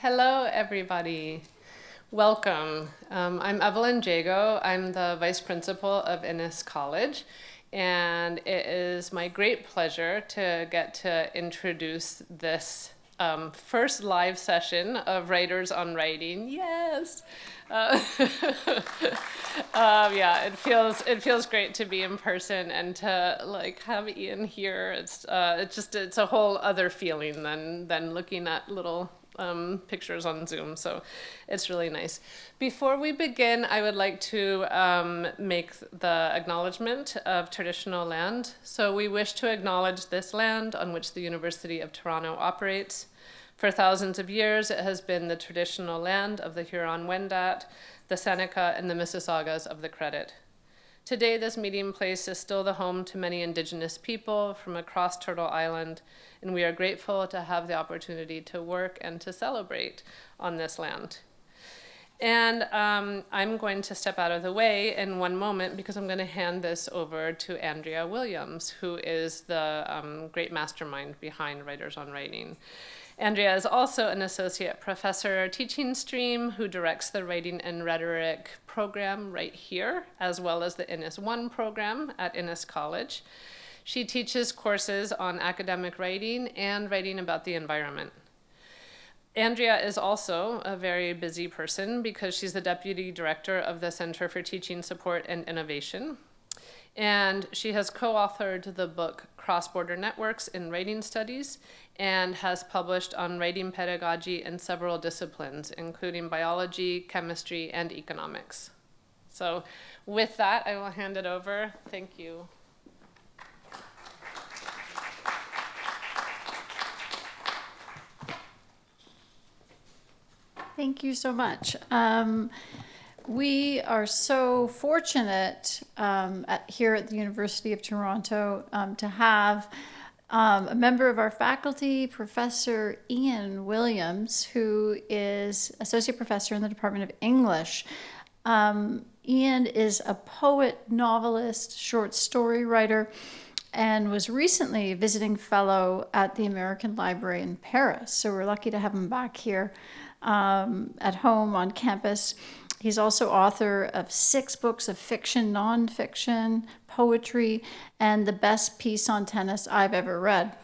Hello, everybody. Welcome. I'm Evelyn Jago. I'm the Vice Principal of Innis College, and it is my great pleasure to get to introduce this first live session of Writers on Writing. Yes! Uh, yeah, it feels great to be in person and to like have Ian here. It's a whole other feeling than looking at little pictures on Zoom. So it's really nice. Before we begin, I would like to make the acknowledgement of traditional land. So we wish to acknowledge this land on which the University of Toronto operates. For thousands of years, it has been the traditional land of the Huron-Wendat, the Seneca, and the Mississaugas of the Credit. Today, this meeting place is still the home to many Indigenous people from across Turtle Island, and we are grateful to have the opportunity to work and to celebrate on this land. And I'm going to step out of the way in one moment because I'm going to hand this over to Andrea Williams, who is the great mastermind behind Writers on Writing. Andrea is also an associate professor teaching stream who directs the Writing and Rhetoric program right here, as well as the Innis 1 program at Innis College. She teaches courses on academic writing and writing about the environment. Andrea is also a very busy person because she's the deputy director of the Center for Teaching Support and Innovation. And she has co-authored the book Cross-Border Networks in Writing Studies and has published on writing pedagogy in several disciplines, including biology, chemistry, and economics. So with that, I will hand it over. Thank you. Thank you so much. We are so fortunate here at the University of Toronto to have a member of our faculty, Professor Ian Williams, who is Associate Professor in the Department of English. Ian is a poet, novelist, short story writer, and was recently a visiting fellow at the American Library in Paris. So we're lucky to have him back here at home on campus. He's also author of 6 books of fiction, nonfiction, poetry, and the best piece on tennis I've ever read.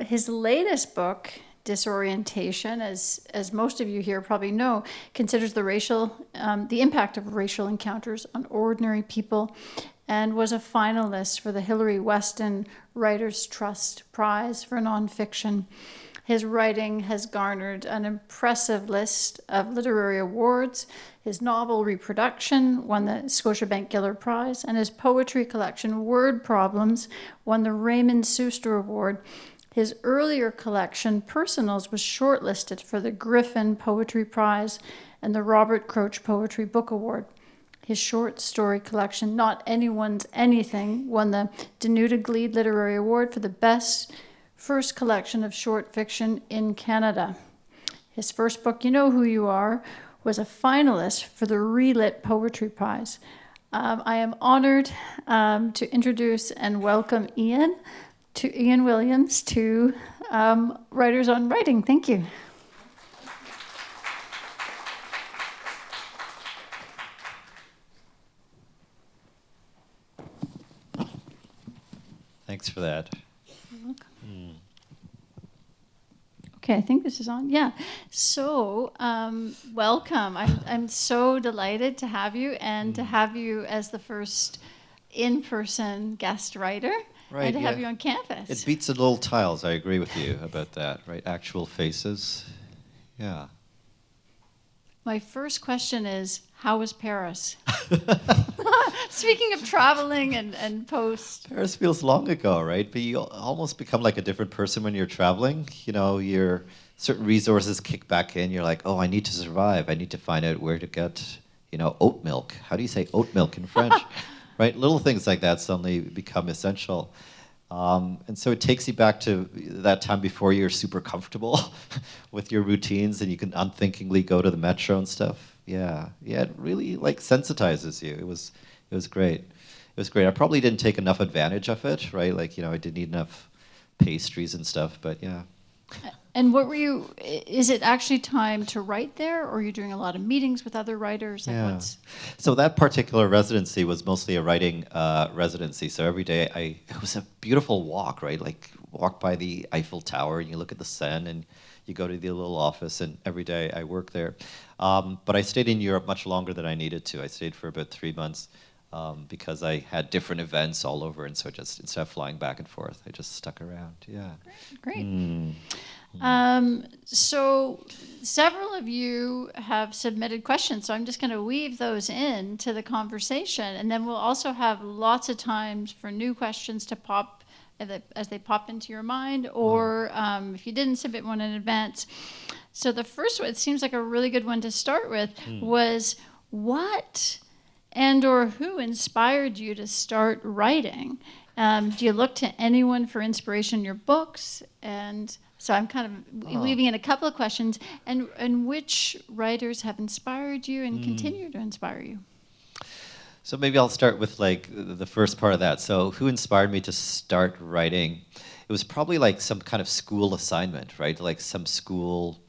His latest book, Disorientation, as most of you here probably know, considers the impact of racial encounters on ordinary people, and was a finalist for the Hillary Weston Writers' Trust Prize for Nonfiction. His writing has garnered an impressive list of literary awards. His novel Reproduction won the Scotiabank Giller Prize, and his poetry collection Word Problems won the Raymond Seuster Award. His earlier collection Personals was shortlisted for the Griffin Poetry Prize and the Robert Croach Poetry Book Award. His short story collection Not Anyone's Anything won the Danuta Gleed Literary Award for the best first collection of short fiction in Canada. His first book, You Know Who You Are, was a finalist for the Relit Poetry Prize. I am honored to introduce and welcome Ian Williams to Writers on Writing. Thank you. Thanks for that. Okay, I think this is on. Yeah. So, welcome. I'm so delighted to have you and to have you as the first in-person guest writer, Right, and to have you on campus. It beats the little tiles. I agree with you about that, right? Actual faces. Yeah. My first question is, how was Paris? Speaking of traveling and post. Paris feels long ago, right? But you almost become like a different person when you're traveling. You know, your certain resources kick back in. You're like, oh, I need to survive. I need to find out where to get, oat milk. How do you say oat milk in French? Right? Little things like that suddenly become essential. And so it takes you back to that time before you're super comfortable with your routines and you can unthinkingly go to the metro and stuff. Yeah, it really sensitizes you. It was great. It was great. I probably didn't take enough advantage of it, right? I didn't eat enough pastries and stuff, but yeah. And what were you, is it actually time to write there, or are you doing a lot of meetings with other writers? Like Yeah. what's, So that particular residency was mostly a writing residency. So every day it was a beautiful walk, right? Like walk by the Eiffel Tower and you look at the Seine and you go to the little office, and every day I work there. But I stayed in Europe much longer than I needed to. I stayed for about 3 months because I had different events all over. And so just instead of flying back and forth, I just stuck around. Yeah. great. Mm. So several of you have submitted questions, so I'm just going to weave those in to the conversation, and then we'll also have lots of times for new questions to pop as they pop into your mind, or if you didn't submit one in advance. So the first one, it seems like a really good one to start with, was what and or who inspired you to start writing? Do you look to anyone for inspiration in your books? And so I'm kind of weaving in a couple of questions. And which writers have inspired you and continue to inspire you? So maybe I'll start with like the first part of that. So who inspired me to start writing? It was probably like some kind of school assignment, right? Like some school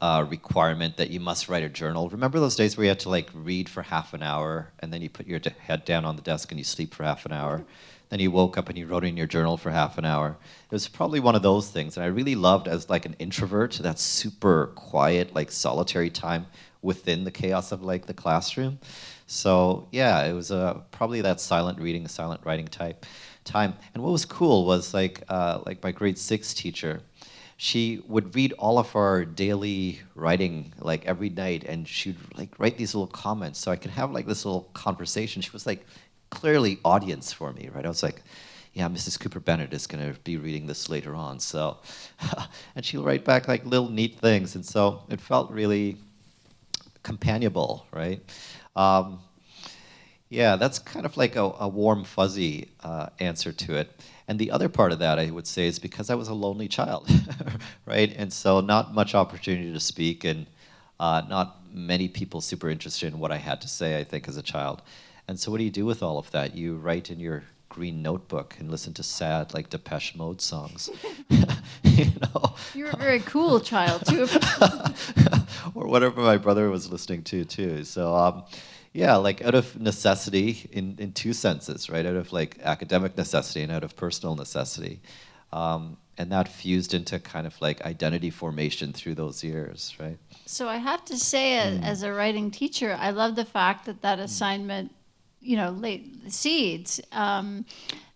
requirement that you must write a journal. Remember those days where you had to like read for half an hour and then you put your head down on the desk and you sleep for half an hour? Then you woke up and you wrote in your journal for half an hour. It was probably one of those things. And I really loved, as like an introvert, that super quiet, like solitary time within the chaos of like the classroom. So yeah, it was probably that silent reading, silent writing type time. And what was cool was like my grade 6 teacher, she would read all of our daily writing like every night, and she'd like write these little comments so I could have like this little conversation. She was like clearly audience for me, right? I was like, yeah, Mrs. Cooper Bennett is going to be reading this later on. So, and she'll write back like little neat things. And so it felt really companionable, right? Yeah, that's kind of like a warm, fuzzy answer to it. And the other part of that, I would say, is because I was a lonely child, right? And so not much opportunity to speak, and not many people super interested in what I had to say, I think, as a child. And so what do you do with all of that? You write in your green notebook and listen to sad, like Depeche Mode songs. You know? You were a very cool child, too. Or whatever my brother was listening to, too. So, yeah, like out of necessity in two senses, right? Out of like academic necessity and out of personal necessity. And that fused into kind of like identity formation through those years, right? So I have to say, as a writing teacher, I love the fact that assignment, laid the seeds.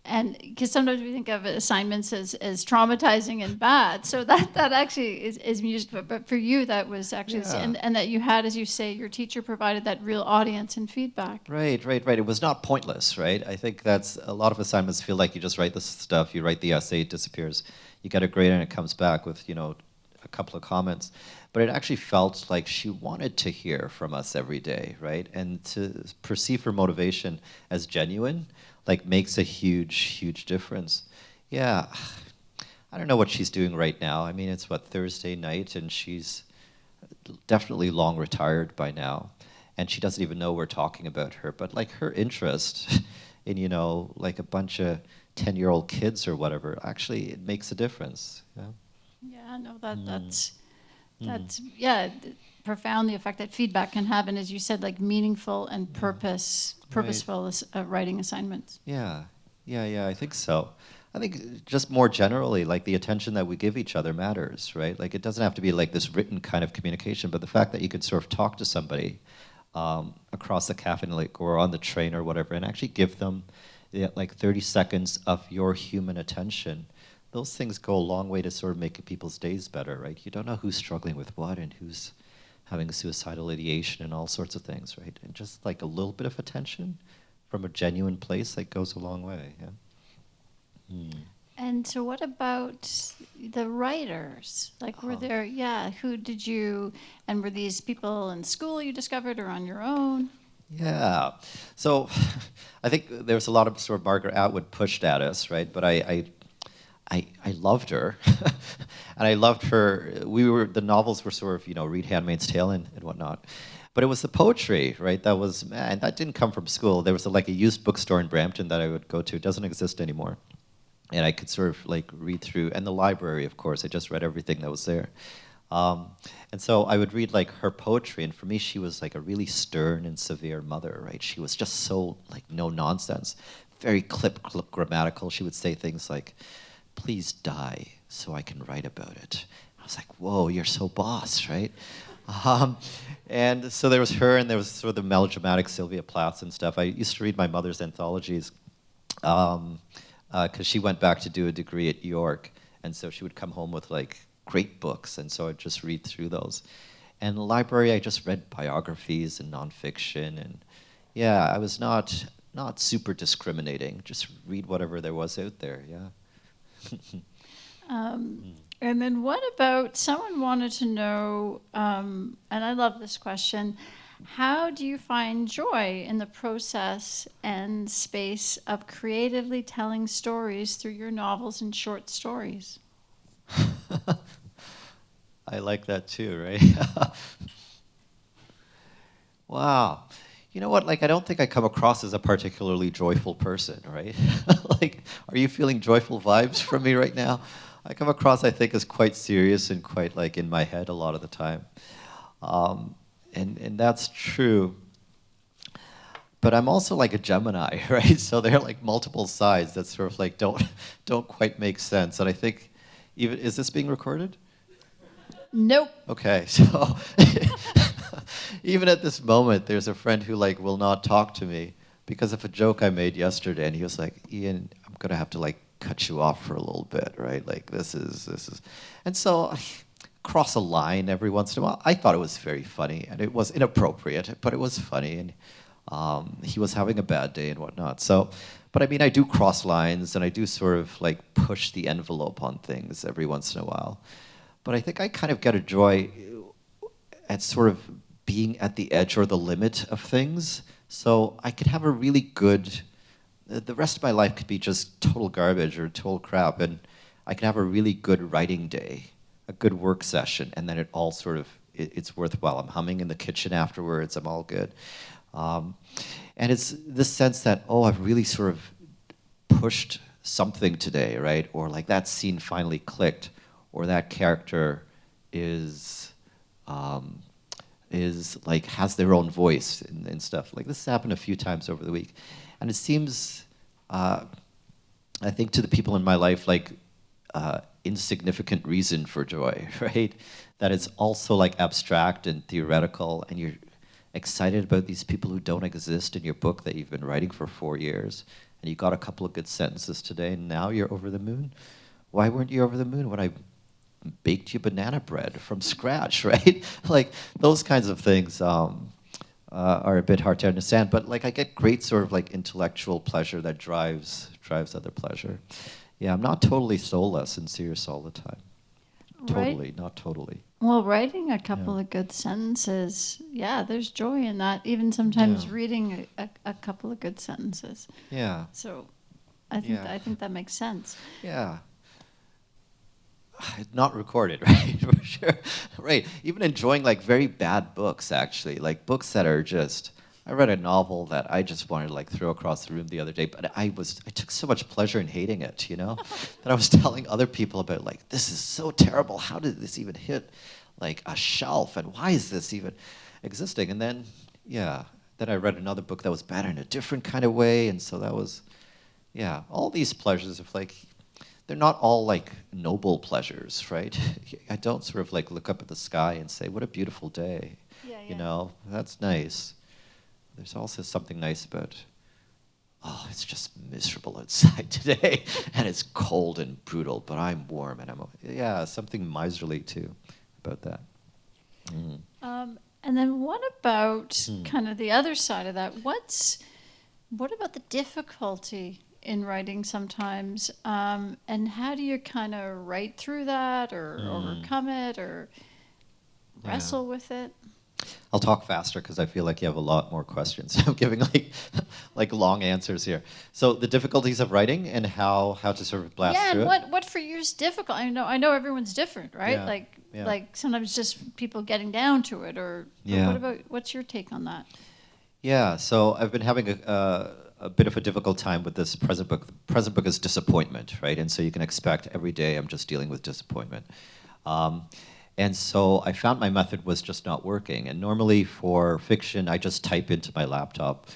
And because sometimes we think of assignments as traumatizing and bad, so that actually is music. But for you, that was actually, and that you had, as you say, your teacher provided that real audience and feedback. Right. It was not pointless, right? I think that's a lot of assignments feel like you just write the stuff, you write the essay, it disappears, you get a grade, and it comes back with a couple of comments. But it actually felt like she wanted to hear from us every day, right? And to perceive her motivation as genuine, like, makes a huge difference. Yeah, I don't know what she's doing right now. I mean, it's Thursday night, and she's definitely long retired by now, and she doesn't even know we're talking about her. But like her interest in like a bunch of 10-year-old kids or whatever, actually it makes a difference. Yeah. Yeah, no, that's profound, the effect that feedback can have, and as you said, like meaningful and purposeful writing assignments. Yeah, I think so. I think just more generally, like the attention that we give each other matters, right? Like it doesn't have to be like this written kind of communication, but the fact that you could sort of talk to somebody across the cafe, like, or on the train or whatever, and actually give them like 30 seconds of your human attention. Those things go a long way to sort of making people's days better, right? You don't know who's struggling with what and who's having suicidal ideation and all sorts of things, right? And just like a little bit of attention from a genuine place, that goes a long way. Yeah. And so what about the writers? Like, were there, who did you, and were these people in school you discovered or on your own? Yeah. So I think there's a lot of sort of Margaret Atwood pushed at us, right? But I loved her, and I loved her. The novels were sort of, read Handmaid's Tale and whatnot. But it was the poetry, right? That didn't come from school. There was like a used bookstore in Brampton that I would go to. It doesn't exist anymore. and I could sort of like read through, and the library, of course, I just read everything that was there. Um, and so I would read like her poetry, and for me, she was like a really stern and severe mother, right? She was just so like no nonsense, very clip grammatical. She would say things like, "Please die so I can write about it." I was like, "Whoa, you're so boss, right?" Um, and so there was her, and there was sort of the melodramatic Sylvia Plath and stuff. I used to read my mother's anthologies because she went back to do a degree at York, and so she would come home with like great books, and so I'd just read through those. And in the library, I just read biographies and nonfiction, and yeah, I was not super discriminating. Just read whatever there was out there. Yeah. And then what about, someone wanted to know, and I love this question, how do you find joy in the process and space of creatively telling stories through your novels and short stories? I like that too, right? Wow. You know what? Like, I don't think I come across as a particularly joyful person, right? Like, are you feeling joyful vibes from me right now? I come across, I think, as quite serious and quite like in my head a lot of the time. And that's true. But I'm also like a Gemini, right? So there are like multiple sides that sort of like don't quite make sense. And I think, even, is this being recorded? Nope. Okay, so even at this moment, there's a friend who like will not talk to me because of a joke I made yesterday, and he was like, "Ian, I'm gonna have to like cut you off for a little bit, right? Like this is," and so I cross a line every once in a while. I thought it was very funny, and it was inappropriate, but it was funny, and he was having a bad day and whatnot. So, but I mean, I do cross lines, and I do sort of like push the envelope on things every once in a while. But I think I kind of get a joy at sort of being at the edge or the limit of things. So I could have a really good, the rest of my life could be just total garbage or total crap, and I can have a really good writing day, a good work session, and then it all sort of, it's worthwhile. I'm humming in the kitchen afterwards, I'm all good. And it's this sense that, oh, I've really sort of pushed something today, right? Or like that scene finally clicked, or that character is like has their own voice and stuff. Like this has happened a few times over the week, and it seems, I think, to the people in my life, like insignificant reason for joy, right? That it's also like abstract and theoretical, and you're excited about these people who don't exist in your book that you've been writing for 4 years, and you got a couple of good sentences today, and now you're over the moon. Why weren't you over the moon when I baked you banana bread from scratch, right? Like those kinds of things are a bit hard to understand. But like I get great sort of like intellectual pleasure that drives other pleasure. Yeah, I'm not totally soulless and serious all the time. Totally, Right. not totally. Well, writing a couple Yeah. of good sentences, yeah, there's joy in that. Even sometimes Yeah. reading a couple of good sentences. Yeah. So I think that makes sense. Yeah. Not recorded, right? For sure. Right. Even enjoying like very bad books, actually, like books that are just. I read a novel that I just wanted to like throw across the room the other day, but I took so much pleasure in hating it, you know, that I was telling other people about like, this is so terrible. How did this even hit like a shelf, and why is this even existing? And then, yeah, then I read another book that was bad in a different kind of way, and so that was, yeah, all these pleasures of like. They're not all like noble pleasures, right? I don't sort of like look up at the sky and say, what a beautiful day. Yeah, You know, that's nice. There's also something nice about, oh, it's just miserable outside today, and it's cold and brutal, but I'm warm, and yeah, something miserly too about that. Mm. And then what about Hmm. kind of the other side of that? What about the difficulty in writing sometimes? And how do you kind of write through that or overcome it or Yeah. wrestle with it? I'll talk faster because I feel like you have a lot more questions. I'm giving like long answers here. So the difficulties of writing and how to sort of blast Yeah, through and it. what for you is difficult? I know everyone's different, right? Yeah, yeah. Like sometimes just people getting down to it, or Yeah. what's your take on that? Yeah, so I've been having a bit of a difficult time with this present book. The present book is disappointment, right? And so you can expect every day I'm just dealing with disappointment. And so I found my method was just not working. And normally for fiction, I just type into my laptop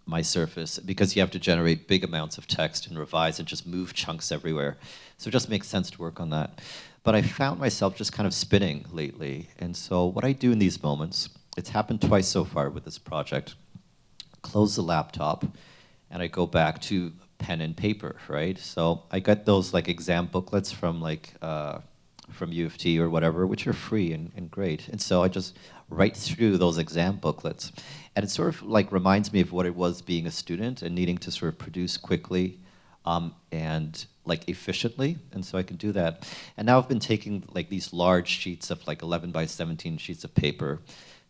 my surface, because you have to generate big amounts of text and revise and just move chunks everywhere. So it just makes sense to work on that. But I found myself just kind of spinning lately. And so what I do in these moments, it's happened twice so far with this project, close the laptop, and I go back to pen and paper, right? So I got those like exam booklets from from U of T or whatever, which are free and great. And so I just write through those exam booklets. And it sort of like reminds me of what it was being a student and needing to sort of produce quickly and like efficiently. And so I can do that. And now I've been taking like these large sheets of like 11 by 17 sheets of paper,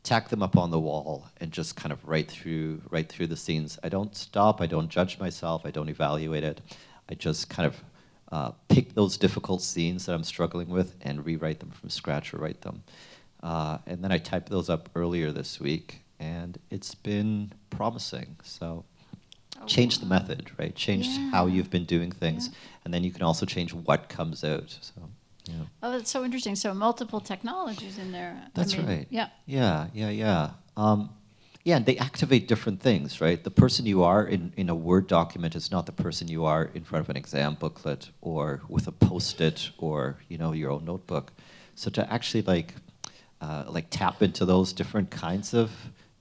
tack them up on the wall, and just kind of write through the scenes. I don't stop, I don't judge myself, I don't evaluate it. I just kind of pick those difficult scenes that I'm struggling with and rewrite them from scratch or write them. And then I typed those up earlier this week, and it's been promising. So change the method, right? Change how you've been doing things, and then you can also change what comes out. So, yeah. Oh, that's so interesting. So multiple technologies in there. That's right. Yeah. Yeah, and they activate different things, right? The person you are in a Word document is not the person you are in front of an exam booklet or with a Post-it or, your own notebook. So to actually like tap into those different kinds of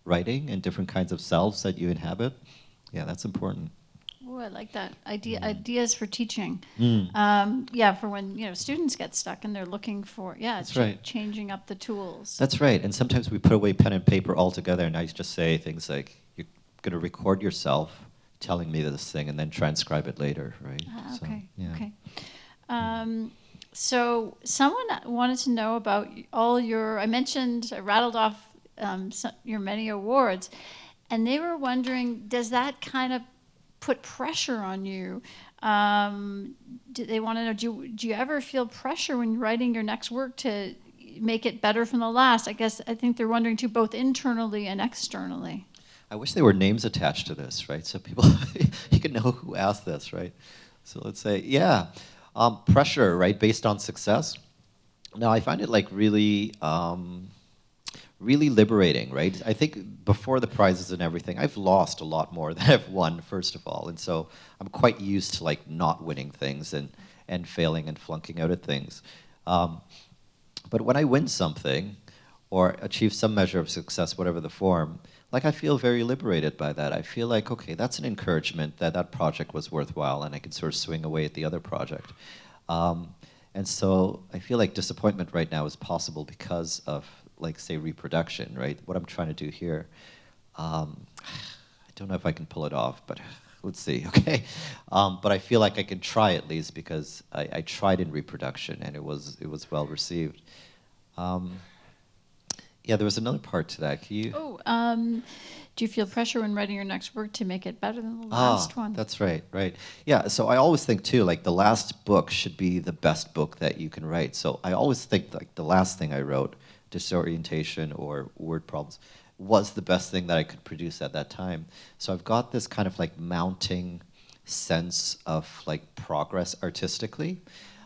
writing and different kinds of selves that you inhabit, that's important. Oh, I like that. Ideas for teaching. For when, students get stuck and they're looking for, That's right. changing up the tools. That's right. And sometimes we put away pen and paper altogether, and I just say things like, you're going to record yourself telling me this thing and then transcribe it later, right? Okay. So, yeah. Okay. So someone wanted to know about all I rattled off your many awards, and they were wondering, does that kind of put pressure on you? They want to know, do you ever feel pressure when you're writing your next work to make it better from the last? I think they're wondering too, both internally and externally. I wish there were names attached to this, right? So people, you can know who asked this, right? So let's say, pressure, right, based on success. Now, I find it like really liberating, right? I think before the prizes and everything, I've lost a lot more than I've won, first of all. And so I'm quite used to like not winning things and failing and flunking out at things. But when I win something or achieve some measure of success, whatever the form, like I feel very liberated by that. I feel like, okay, that's an encouragement that project was worthwhile and I can sort of swing away at the other project. And so I feel like disappointment right now is possible because of, like, say, reproduction, right? What I'm trying to do here, I don't know if I can pull it off, but let's see, okay? But I feel like I can try at least because I tried in reproduction and it was well received. There was another part to that. Can you? Do you feel pressure when writing your next work to make it better than the last one? That's right. Yeah, so I always think too, like the last book should be the best book that you can write. So I always think like the last thing I wrote, disorientation or word problems, was the best thing that I could produce at that time. So I've got this kind of like mounting sense of like progress artistically.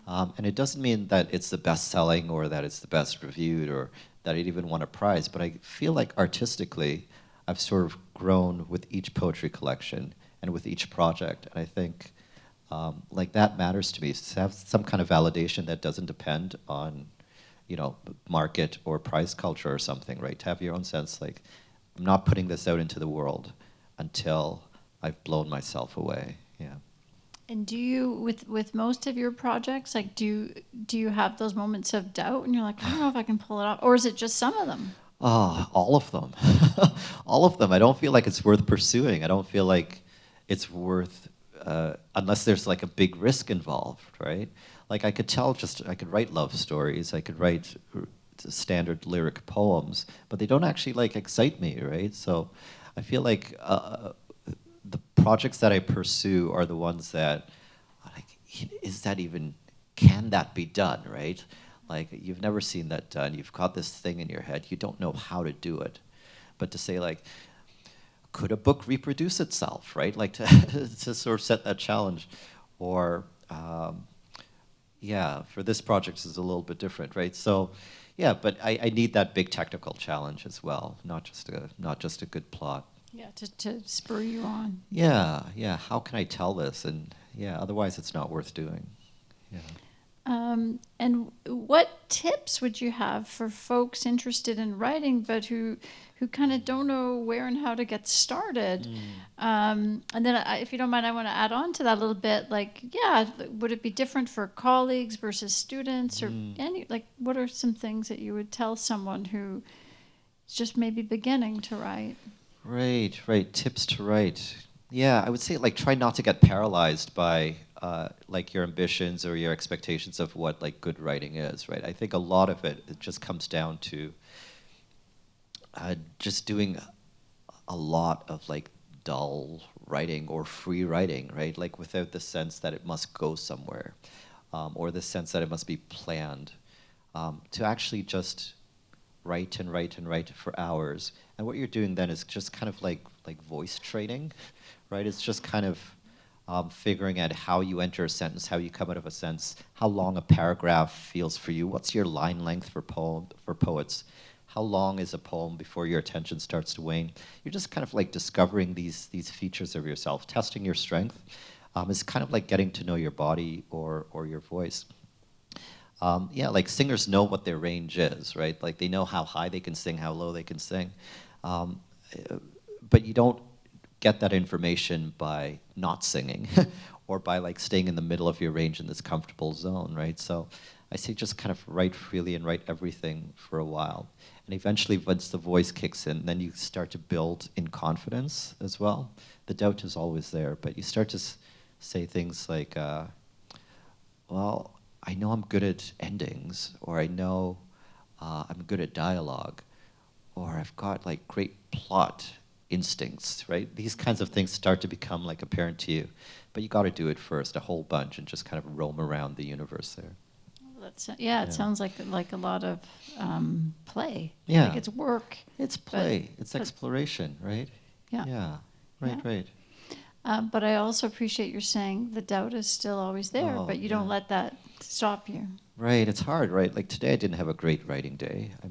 And it doesn't mean that it's the best selling or that it's the best reviewed or that I'd even won a prize, but I feel like artistically I've sort of grown with each poetry collection and with each project. And I think like that matters to me, to have some kind of validation that doesn't depend on, market or prize culture or something, right? To have your own sense, like, I'm not putting this out into the world until I've blown myself away, yeah. And do you, with most of your projects, like, do you have those moments of doubt and you're like, I don't know if I can pull it off, or is it just some of them? All of them. All of them. I don't feel like it's worth pursuing. I don't feel like it's worth, unless there's like a big risk involved, right? Like I could write love stories, I could write standard lyric poems, but they don't actually like excite me, right? So I feel like the projects that I pursue are the ones that, like, can that be done, right? Like, you've never seen that done. You've got this thing in your head. You don't know how to do it. But to say, like, could a book reproduce itself, right? Like to, to sort of set that challenge. Or, yeah, for this project is a little bit different, right? So, yeah, but I need that big technical challenge as well, not just a good plot. Yeah, to spur you on. Yeah, yeah. How can I tell this? And yeah, otherwise it's not worth doing. Yeah. And what tips would you have for folks interested in writing, but who kind of don't know where and how to get started? And then, if you don't mind, I want to add on to that a little bit. Like, yeah, would it be different for colleagues versus students, or any, like, what are some things that you would tell someone who is just maybe beginning to write? Right, right. Tips to write. Yeah, I would say like try not to get paralyzed by like your ambitions or your expectations of what like good writing is, right? I think a lot of it just comes down to just doing a lot of like dull writing or free writing, right? Like without the sense that it must go somewhere, or the sense that it must be planned. To actually just write and write and write for hours. And what you're doing then is just kind of like voice training, right? It's just kind of figuring out how you enter a sentence, how you come out of a sentence, how long a paragraph feels for you. What's your line length for poets? How long is a poem before your attention starts to wane? You're just kind of like discovering these features of yourself, testing your strength. It's kind of like getting to know your body or your voice. Yeah, like singers know what their range is, right? Like they know how high they can sing, how low they can sing. But you don't get that information by not singing or by like staying in the middle of your range in this comfortable zone, right? So I say just kind of write freely and write everything for a while. And eventually once the voice kicks in, then you start to build in confidence as well. The doubt is always there, but you start to say things like, well, I know I'm good at endings, or I know I'm good at dialogue, or I've got like great plot instincts, right? These kinds of things start to become like apparent to you, but you got to do it first, a whole bunch, and just kind of roam around the universe there. Yeah, it sounds like a lot of play. Yeah, like it's work. It's play. It's exploration, right? Yeah. Yeah. Right. Yeah. Right. But I also appreciate your saying the doubt is still always there, Oh, but you don't let that stop you. Right, it's hard, right? Like today I didn't have a great writing day. I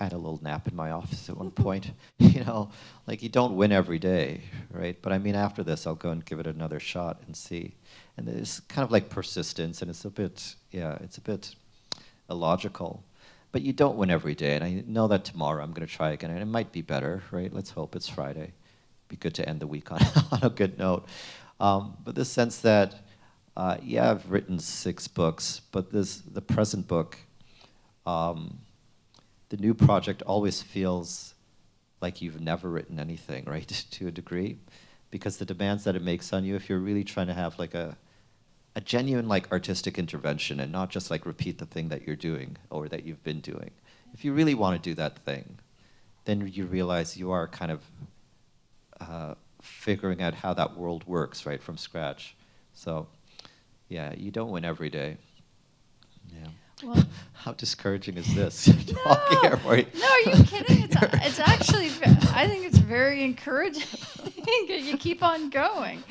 had a little nap in my office at one point. You know, like you don't win every day, right? But I mean, after this, I'll go and give it another shot and see. And it's kind of like persistence, and it's a bit illogical. But you don't win every day, and I know that tomorrow I'm going to try again, and it might be better, right? Let's hope it's Friday. Be good to end the week on, on a good note. But this sense that, yeah, I've written 6 books, but the present book, the new project always feels like you've never written anything, right, to a degree, because the demands that it makes on you, if you're really trying to have like a genuine like artistic intervention and not just like repeat the thing that you're doing or that you've been doing. If you really want to do that thing, then you realize you are kind of figuring out how that world works, right, from scratch. So, yeah, you don't win every day. Yeah. Well, how discouraging is this? Talking here for you. No, are you kidding? It's actually, I think it's very encouraging. You keep on going.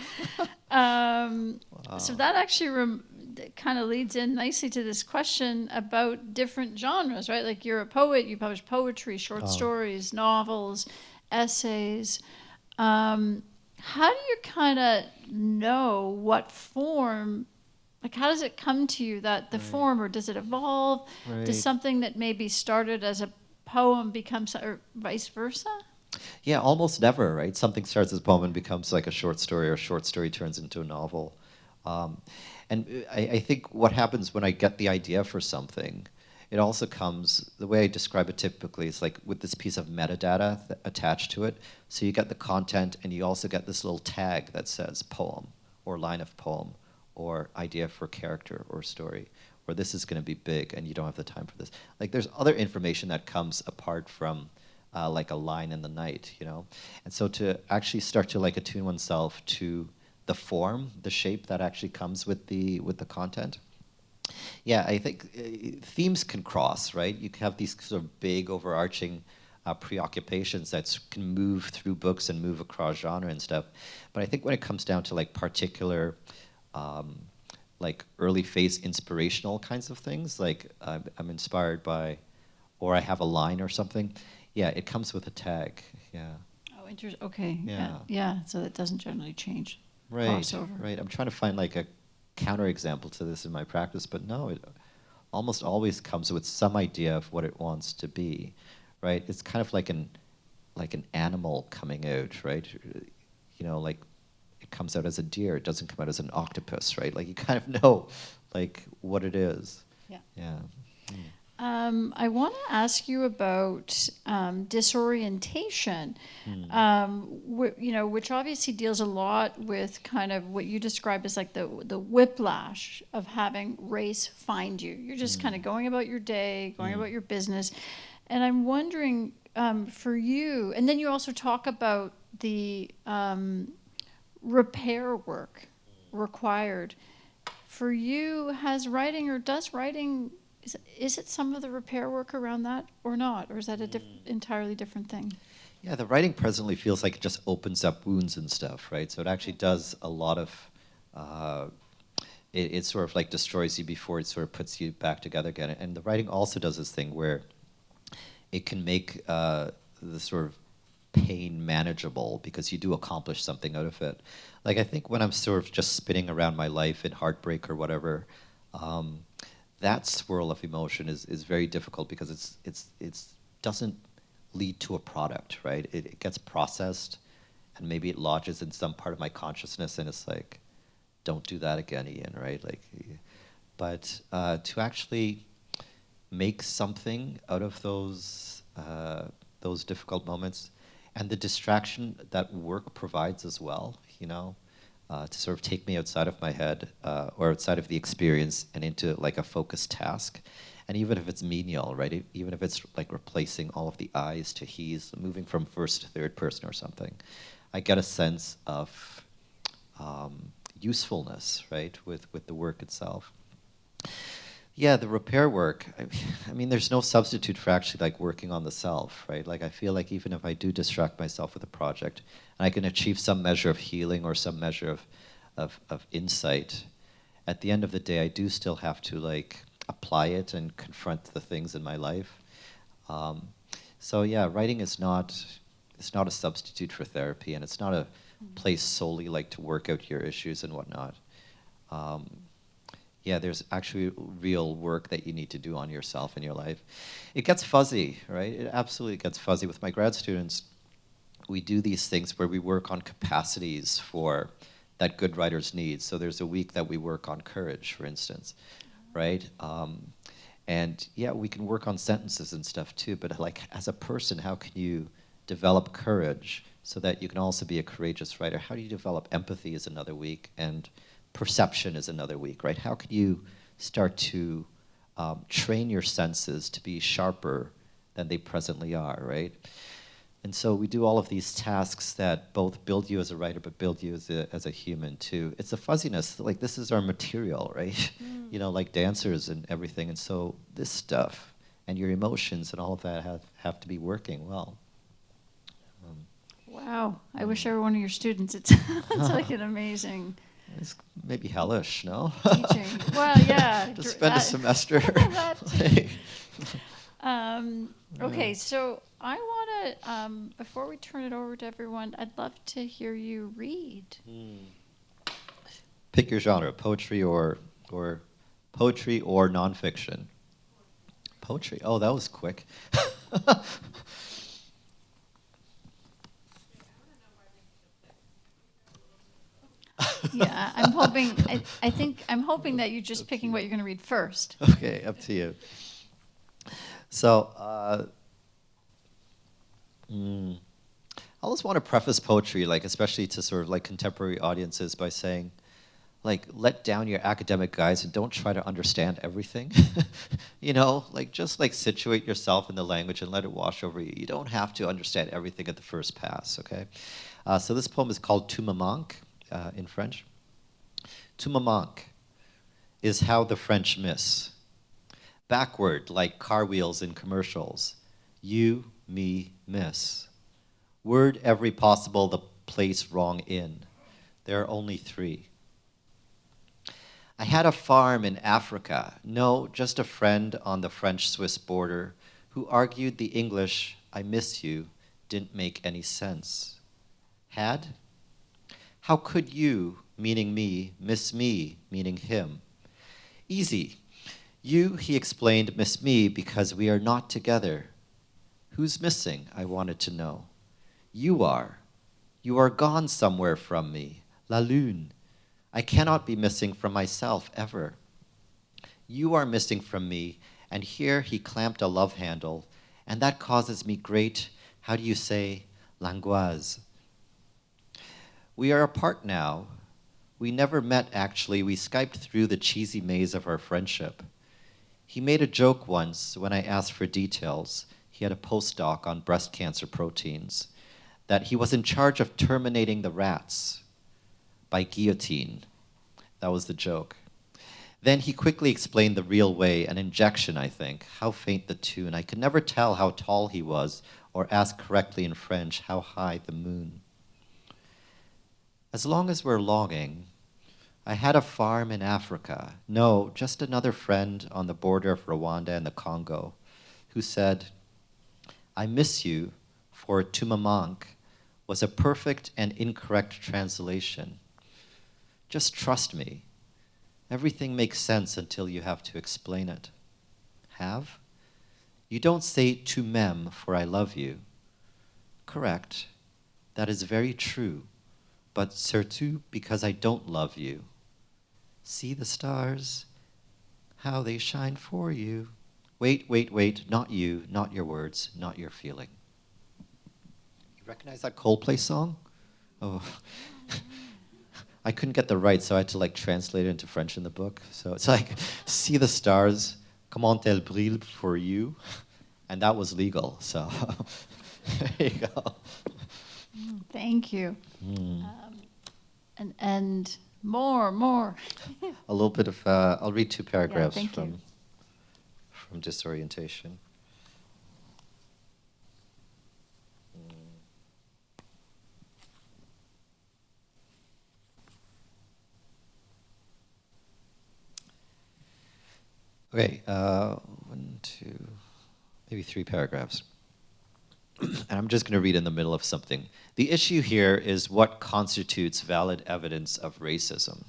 So that actually kind of leads in nicely to this question about different genres, right? Like you're a poet, you publish poetry, short stories, novels, essays. How do you kind of know what form, like how does it come to you that the form, or does it evolve? Right. Does something that maybe started as a poem become, or vice versa? Yeah, almost never, right? Something starts as a poem and becomes like a short story, or a short story turns into a novel. And I think what happens when I get the idea for something, it also comes, the way I describe it typically is like with this piece of metadata attached to it. So you get the content and you also get this little tag that says poem or line of poem or idea for character or story, or this is going to be big and you don't have the time for this. Like there's other information that comes apart from like a line in the night, you know? And so to actually start to like attune oneself to the form, the shape that actually comes with the content. Yeah, I think themes can cross, right? You can have these sort of big overarching preoccupations that can move through books and move across genre and stuff. But I think when it comes down to like particular, like early phase inspirational kinds of things, like I'm inspired by, or I have a line or something, yeah, it comes with a tag. Yeah. Oh, interesting. Okay. Yeah. Yeah. So that doesn't generally change. Right. Crossover. Right. I'm trying to find like a counterexample to this in my practice, but no, it almost always comes with some idea of what it wants to be, right? It's kind of like an animal coming out, right? You know, like it comes out as a deer. It doesn't come out as an octopus, right? Like you kind of know, like what it is. Yeah. Yeah. I want to ask you about disorientation, which obviously deals a lot with kind of what you describe as like the whiplash of having race find you. You're just kind of going about your day, going about your business. And I'm wondering for you, and then you also talk about the repair work required. For you, has writing or does writing... Is it some of the repair work around that or not? Or is that a entirely different thing? Yeah, the writing presently feels like it just opens up wounds and stuff, right? So it actually does a lot of, it sort of like destroys you before it sort of puts you back together again. And the writing also does this thing where it can make the sort of pain manageable because you do accomplish something out of it. Like I think when I'm sort of just spinning around my life in heartbreak or whatever, that swirl of emotion is very difficult because it's doesn't lead to a product, right? It gets processed, and maybe it lodges in some part of my consciousness, and it's like, don't do that again, Ian, right? Like, but to actually make something out of those difficult moments, and the distraction that work provides as well, you know. To sort of take me outside of my head or outside of the experience and into like a focused task. And even if it's menial, right? Even if it's like replacing all of the I's to he's, moving from first to third person or something, I get a sense of usefulness, right, with the work itself. Yeah, the repair work, I mean, there's no substitute for actually like working on the self, right? Like I feel like even if I do distract myself with a project, and I can achieve some measure of healing or some measure of insight, at the end of the day, I do still have to like apply it and confront the things in my life. So yeah, writing is it's not a substitute for therapy, and it's not a place solely like to work out your issues and whatnot. Yeah, there's actually real work that you need to do on yourself in your life. It gets fuzzy, right? It absolutely gets fuzzy. With my grad students, we do these things where we work on capacities for that good writers need. So there's a week that we work on courage, for instance, right? And yeah, we can work on sentences and stuff too, but like as a person, how can you develop courage so that you can also be a courageous writer? How do you develop empathy is another week, and perception is another week, right? How can you start to train your senses to be sharper than they presently are, right? And so we do all of these tasks that both build you as a writer, but build you as a human too. It's a fuzziness, like this is our material, right? You know, like dancers and everything. And so this stuff and your emotions and all of that have to be working well. Wow, I wish I were one of your students. It's like an amazing... It's maybe hellish, no? Teaching. Well, yeah. To spend a semester. Okay, so I want to, before we turn it over to everyone, I'd love to hear you read. Pick your genre, poetry or nonfiction. Poetry. Oh, that was quick. Yeah, I'm hoping that you're just picking what you're going to read first. Okay, up to you. So, I always want to preface poetry, like especially to sort of like contemporary audiences, by saying, like, let down your academic guise and don't try to understand everything. You know, like just like situate yourself in the language and let it wash over you. You don't have to understand everything at the first pass. Okay. So this poem is called "Tu me manques," in French. "Tu me manques" is how the French miss. Backward, like car wheels in commercials. You me, miss. Word every possible the place wrong in. There are only three. I had a farm in Africa. No, just a friend on the French-Swiss border who argued the English, I miss you, didn't make any sense. Had? How could you, meaning me, miss me, meaning him? Easy. You, he explained, miss me because we are not together. Who's missing, I wanted to know. You are. You are gone somewhere from me. La lune. I cannot be missing from myself ever. You are missing from me, and here he clamped a love handle, and that causes me great, how do you say, l'angoisse. We are apart now. We never met, actually. We Skyped through the cheesy maze of our friendship. He made a joke once when I asked for details. He had a postdoc on breast cancer proteins, that he was in charge of terminating the rats by guillotine. That was the joke. Then he quickly explained the real way, an injection, I think. How faint the tune. I could never tell how tall he was or ask correctly in French how high the moon. As long as we're longing, I had a farm in Africa. No, just another friend on the border of Rwanda and the Congo who said, I miss you, for tu me manques was a perfect and incorrect translation. Just trust me. Everything makes sense until you have to explain it. Have? You don't say tu m'aimes for I love you. Correct. That is very true. But surtout because I don't love you. See the stars, how they shine for you. Wait, wait, wait, not you, not your words, not your feeling. You recognize that Coldplay song? Oh. I couldn't get the rights, so I had to translate it into French in the book. So it's like, see the stars, comment elles brillent for you. And that was legal, so there you go. Thank you. And more. A little bit of, I'll read two paragraphs from Disorientation. Okay, one, two, maybe three paragraphs. And I'm just going to read in the middle of something. The issue here is what constitutes valid evidence of racism.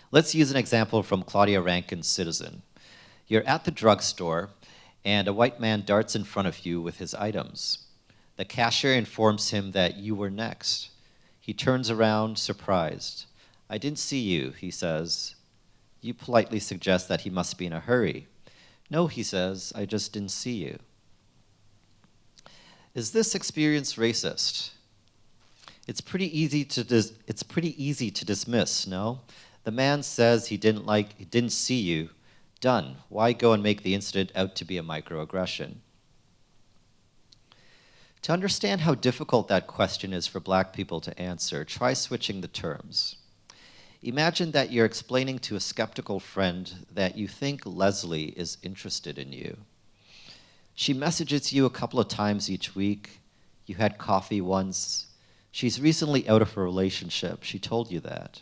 Let's use an example from Claudia Rankine's Citizen. You're at the drugstore, and a white man darts in front of you with his items. The cashier informs him that you were next. He turns around, surprised. I didn't see you, he says. You politely suggest that he must be in a hurry. No, he says, I just didn't see you. Is this experience racist? It's pretty easy to dismiss, no? The man says he didn't see you. Done. Why go and make the incident out to be a microaggression? To understand how difficult that question is for black people to answer, try switching the terms. Imagine that you're explaining to a skeptical friend that you think Leslie is interested in you. She messages you a couple of times each week. You had coffee once. She's recently out of a relationship. She told you that.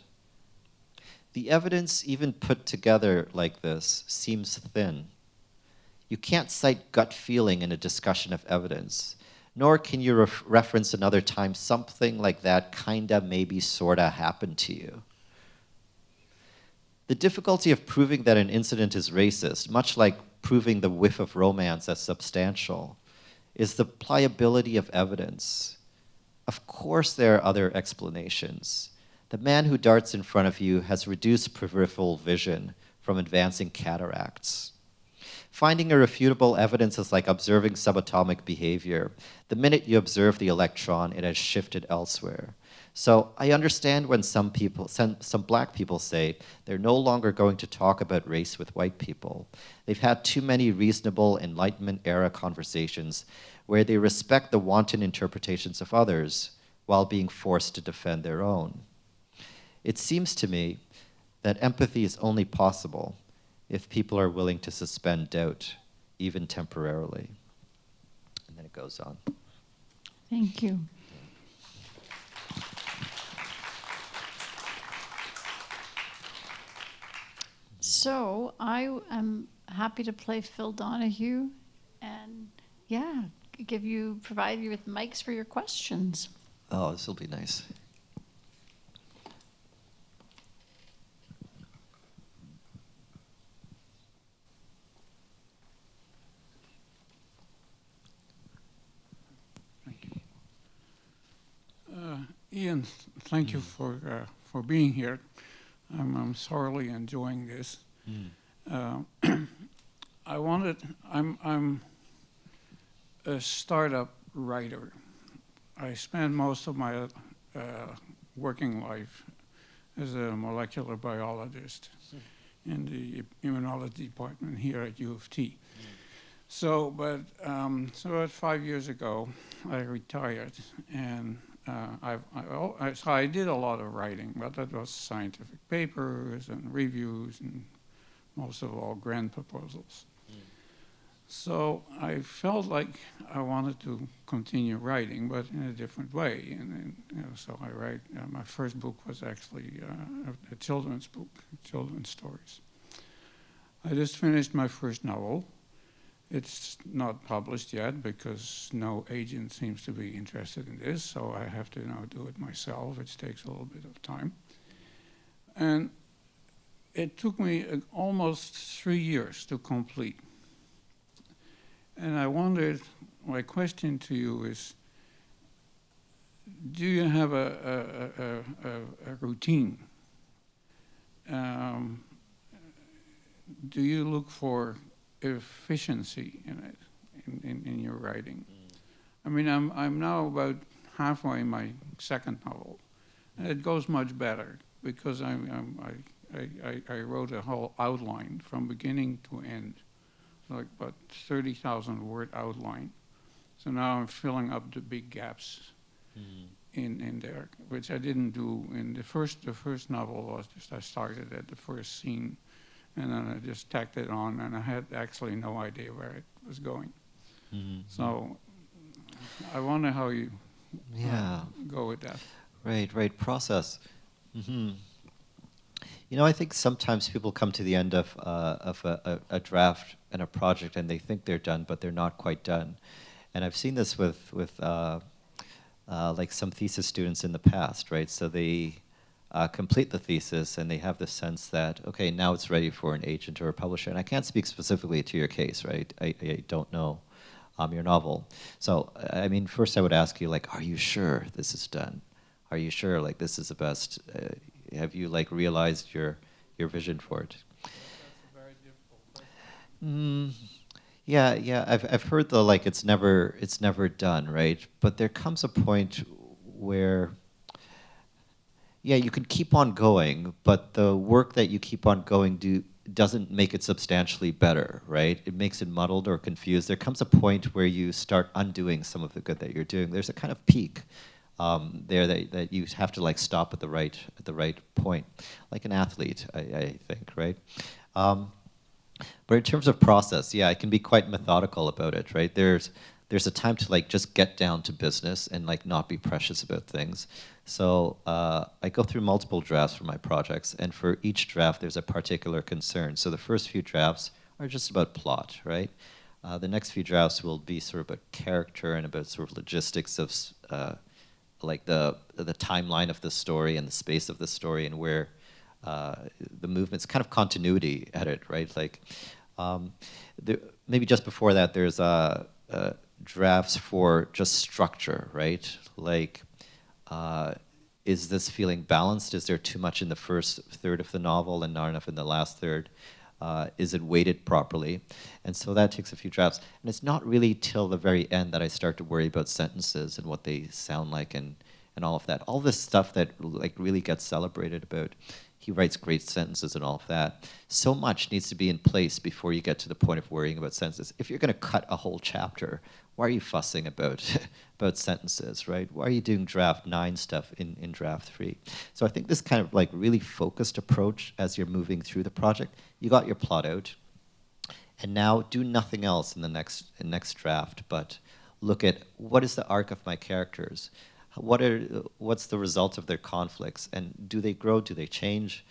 The evidence, even put together like this, seems thin. You can't cite gut feeling in a discussion of evidence, nor can you reference another time something like that kinda, maybe, sorta happened to you. The difficulty of proving that an incident is racist, much like proving the whiff of romance as substantial, is the pliability of evidence. Of course there are other explanations. The man who darts in front of you has reduced peripheral vision from advancing cataracts. Finding irrefutable evidence is like observing subatomic behavior. The minute you observe the electron, it has shifted elsewhere. So I understand when some black people say they're no longer going to talk about race with white people. They've had too many reasonable Enlightenment-era conversations where they respect the wanton interpretations of others while being forced to defend their own. It seems to me that empathy is only possible if people are willing to suspend doubt, even temporarily. And then it goes on. Thank you. So I am happy to play Phil Donahue and, yeah, provide you with mics for your questions. Oh, this will be nice. Ian, thank you for being here. I'm thoroughly enjoying this. I'm a startup writer. I spent most of my working life as a molecular biologist in the immunology department here at U of T. So about 5 years ago, I retired, and so I did a lot of writing, but that was scientific papers and reviews, and most of all grant proposals. So I felt like I wanted to continue writing, but in a different way. And so I write. My first book was actually a children's book, children's stories. I just finished my first novel. It's not published yet because no agent seems to be interested in this, so I have to now do it myself, which takes a little bit of time. And it took me almost 3 years to complete. And I wondered, my question to you is, do you have a routine? Do you look for efficiency in it, in your writing? I mean, I'm now about halfway in my second novel, and it goes much better because I wrote a whole outline from beginning to end, like about 30,000 word outline. So now I'm filling up the big gaps in there, which I didn't do in the first novel. Was just I started at the first scene, and then I just tacked it on, and I had actually no idea where it was going. So I wonder how you go with that. Right, process. You know, I think sometimes people come to the end of a draft and a project, and they think they're done, but they're not quite done. And I've seen this with like some thesis students in the past, right? So they complete the thesis, and they have the sense that, okay, now it's ready for an agent or a publisher. And I can't speak specifically to your case, right? I don't know your novel. So, I mean, first I would ask you, like, are you sure this is done? Are you sure, like, this is the best? Have you, like, realized your vision for it? That's a very difficult question. Yeah. I've heard though, like, it's never done, right? But there comes a point where, yeah, you can keep on going, but the work that you keep on going doesn't make it substantially better, right? It makes it muddled or confused. There comes a point where you start undoing some of the good that you're doing. There's a kind of peak there that you have to, like, stop at the right point, like an athlete, I think, right? But in terms of process, yeah, I can be quite methodical about it, right? There's a time to, like, just get down to business and, like, not be precious about things. So I go through multiple drafts for my projects, and for each draft there's a particular concern. So the first few drafts are just about plot, right? The next few drafts will be sort of about character and about sort of logistics of like the timeline of the story and the space of the story and where the movement's kind of continuity at it, right? Like maybe just before that there's drafts for just structure, right? Like, is this feeling balanced? Is there too much in the first third of the novel and not enough in the last third? Is it weighted properly? And so that takes a few drafts. And it's not really till the very end that I start to worry about sentences and what they sound like and all of that. All this stuff that, like, really gets celebrated about. He writes great sentences and all of that. So much needs to be in place before you get to the point of worrying about sentences. If you're going to cut a whole chapter, why are you fussing about sentences, right? Why are you doing draft 9 stuff in draft 3? So I think this kind of, like, really focused approach as you're moving through the project, you got your plot out, and now do nothing else in the next draft but look at what is the arc of my characters, what's the result of their conflicts, and do they grow, do they change,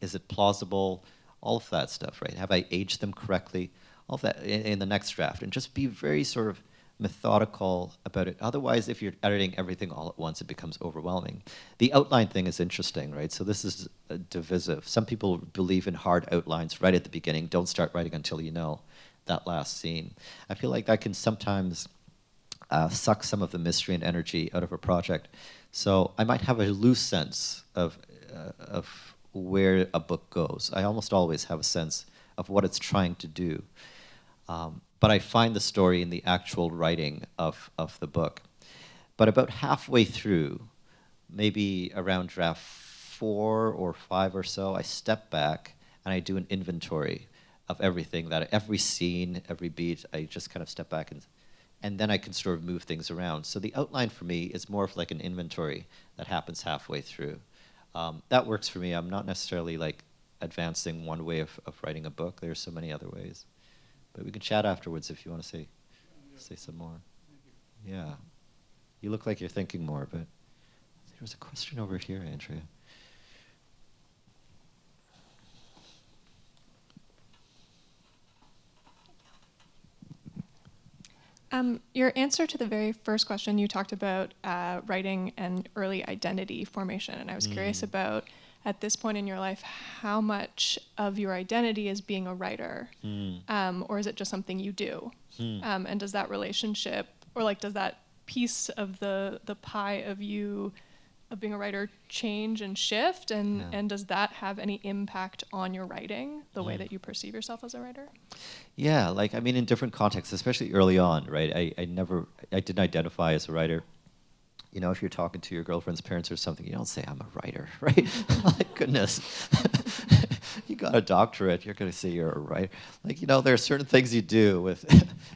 is it plausible, all of that stuff, right? Have I aged them correctly? All of that in the next draft, and just be very sort of methodical about it. Otherwise, if you're editing everything all at once, it becomes overwhelming. The outline thing is interesting, right? So this is divisive. Some people believe in hard outlines right at the beginning. Don't start writing until you know that last scene. I feel like that can sometimes suck some of the mystery and energy out of a project. So I might have a loose sense of where a book goes. I almost always have a sense of what it's trying to do. But I find the story in the actual writing of the book. But about halfway through, maybe around draft 4 or 5 or so, I step back and I do an inventory of everything, every scene, every beat. I just kind of step back and then I can sort of move things around. So the outline for me is more of like an inventory that happens halfway through. That works for me. I'm not necessarily like advancing one way of writing a book. There's so many other ways. But we can chat afterwards if you want to say some more. Yeah. You look like you're thinking more, but there was a question over here, Andrea. Your answer to the very first question, you talked about writing and early identity formation, and I was curious about, at this point in your life, how much of your identity is being a writer, or is it just something you do? And does that relationship, or like, does that piece of the pie of you, of being a writer, change and shift, and does that have any impact on your writing, the way that you perceive yourself as a writer? Yeah, like, I mean, in different contexts, especially early on, right? I didn't identify as a writer. You know, if you're talking to your girlfriend's parents or something, you don't say, I'm a writer, right? Like, goodness. You got a doctorate, you're going to say you're a writer. Like, you know, there are certain things you do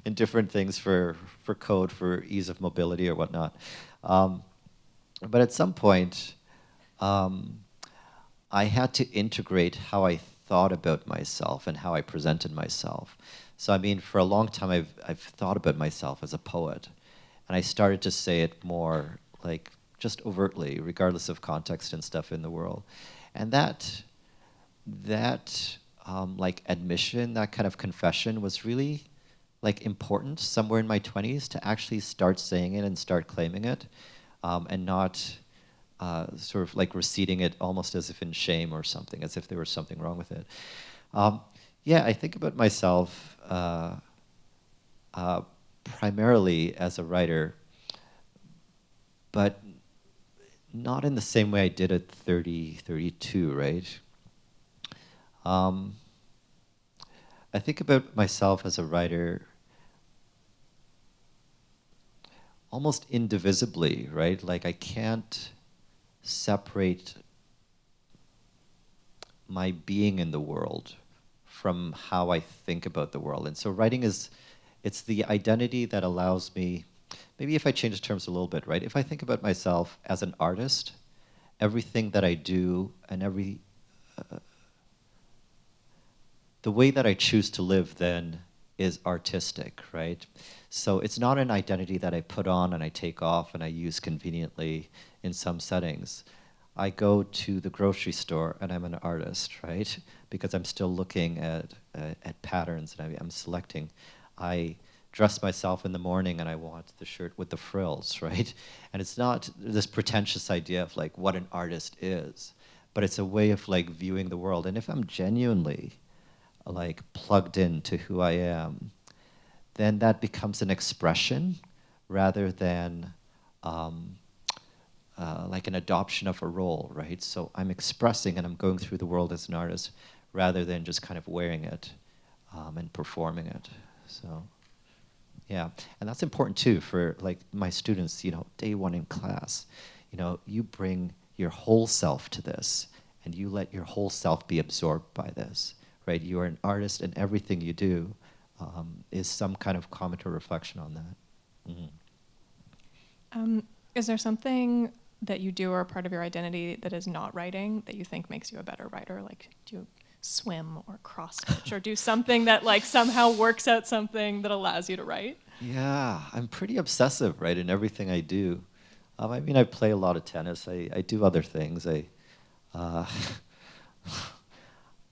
in different things for code, for ease of mobility or whatnot. But at some point, I had to integrate how I thought about myself and how I presented myself. So, I mean, for a long time, I've thought about myself as a poet. And I started to say it more, like, just overtly, regardless of context and stuff in the world. And that like, admission, that kind of confession was really, like, important somewhere in my 20s to actually start saying it and start claiming it, and not sort of, like, receiving it almost as if in shame or something, as if there was something wrong with it. Yeah, I think about myself primarily as a writer, but not in the same way I did at 30, 32, right? I think about myself as a writer almost indivisibly, right? Like, I can't separate my being in the world from how I think about the world. And so writing it's the identity that allows me, maybe if I change the terms a little bit, right? If I think about myself as an artist, everything that I do and the way that I choose to live then is artistic, right? So it's not an identity that I put on and I take off and I use conveniently in some settings. I go to the grocery store and I'm an artist, right? Because I'm still looking at patterns and I'm selecting. I dress myself in the morning and I want the shirt with the frills, right? And it's not this pretentious idea of, like, what an artist is, but it's a way of, like, viewing the world. And if I'm genuinely, like, plugged into who I am, then that becomes an expression rather than like an adoption of a role, right? So I'm expressing and I'm going through the world as an artist rather than just kind of wearing it and performing it. So, yeah, and that's important too for, like, my students, you know, day one in class. You know, you bring your whole self to this and you let your whole self be absorbed by this, right? You are an artist and everything you do is some kind of comment or reflection on that. Mm-hmm. Is there something that you do or a part of your identity that is not writing that you think makes you a better writer? Like, do you swim or cross stitch or do something that, like, somehow works out something that allows you to write? Yeah, I'm pretty obsessive, right, in everything I do. I mean, I play a lot of tennis. I do other things. Uh,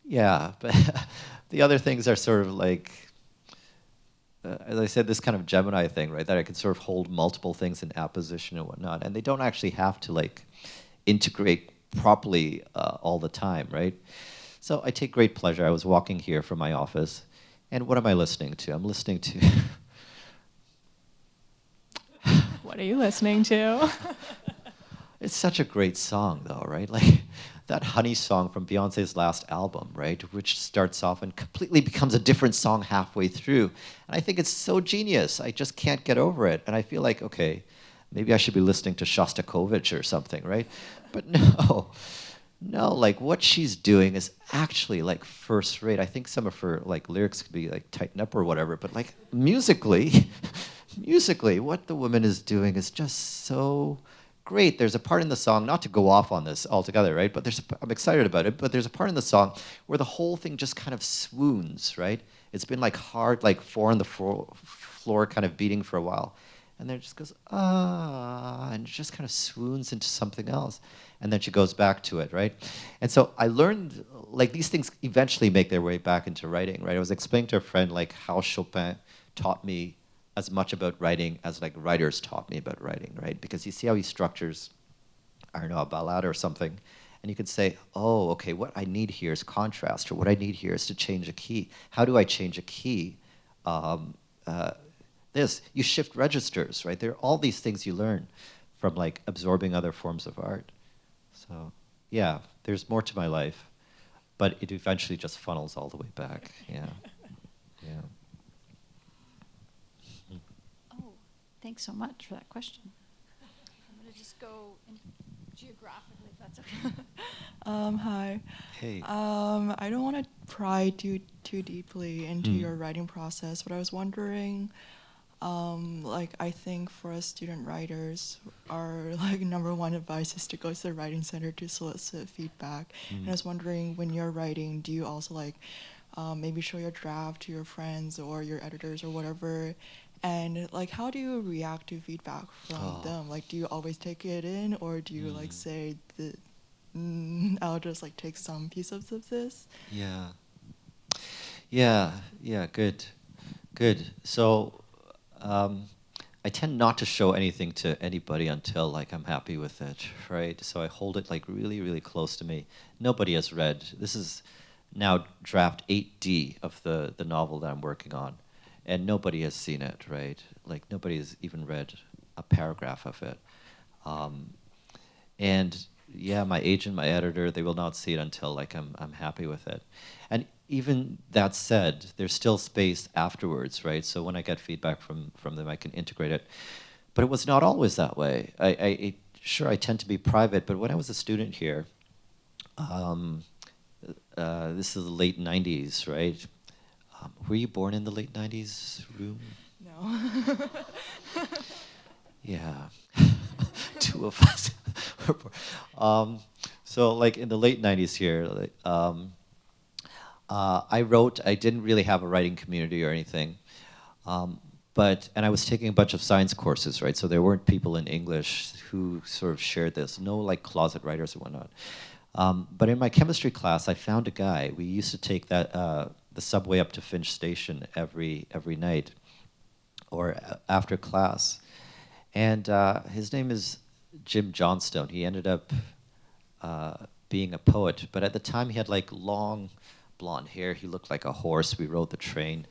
yeah, but the other things are sort of like, as I said, this kind of Gemini thing, right? That I can sort of hold multiple things in apposition and whatnot, and they don't actually have to like integrate properly all the time, right? So I take great pleasure. I was walking here from my office, and what am I listening to? I'm listening to. What are you listening to? It's such a great song, though, right? Like that Honey song from Beyonce's last album, right? Which starts off and completely becomes a different song halfway through. And I think it's so genius. I just can't get over it. And I feel like, okay, maybe I should be listening to Shostakovich or something, right? But no, no, like what she's doing is actually like first rate. I think some of her like lyrics could be like tightened up or whatever, but like musically, musically, what the woman is doing is just so great. There's a part in the song, not to go off on this altogether, right? But I'm excited about it. But there's a part in the song where the whole thing just kind of swoons, right? It's been like hard, like four on the floor, kind of beating for a while, and then it just goes and it just kind of swoons into something else, and then she goes back to it, right? And so I learned like these things eventually make their way back into writing, right? I was explaining to a friend like how Chopin taught me as much about writing as like writers taught me about writing, right? Because you see how he structures, I don't know, a ballad or something, and you could say, oh, okay, what I need here is contrast, or what I need here is to change a key. How do I change a key? You shift registers, right? There are all these things you learn from like absorbing other forms of art. So yeah, there's more to my life, but it eventually just funnels all the way back. Yeah, yeah. Oh, thanks so much for that question. I'm going to just go in geographically, if that's okay. Hi. Hey. I don't want to pry too deeply into Mm. your writing process, but I was wondering, like I think for us student writers, our like number one advice is to go to the writing center to solicit feedback. And I was wondering, when you're writing, do you also like maybe show your draft to your friends or your editors or whatever? And like, how do you react to feedback from them? Like, do you always take it in, or do you like say that I'll just like take some pieces of this? Yeah. Yeah, good. Good. So I tend not to show anything to anybody until like I'm happy with it, right? So I hold it like really, really close to me. Nobody has read. This is now draft 8D of the novel that I'm working on. And nobody has seen it, right? Like nobody has even read a paragraph of it. And yeah, my agent, my editor, they will not see it until like I'm happy with it. And even that said, there's still space afterwards, right? So when I get feedback from them, I can integrate it. But it was not always that way. Sure, I tend to be private, but when I was a student here, this is the late 90s, right? Were you born in the late 90s, Room? No. Yeah, two of us. So like in the late 90s here, like, I didn't really have a writing community or anything, and I was taking a bunch of science courses, right? So there weren't people in English who sort of shared this, no like closet writers and whatnot. But in my chemistry class, I found a guy. We used to take the subway up to Finch Station every night, or after class. And his name is Jim Johnstone. He ended up being a poet, but at the time he had like long blonde hair. He looked like a horse. We rode the train.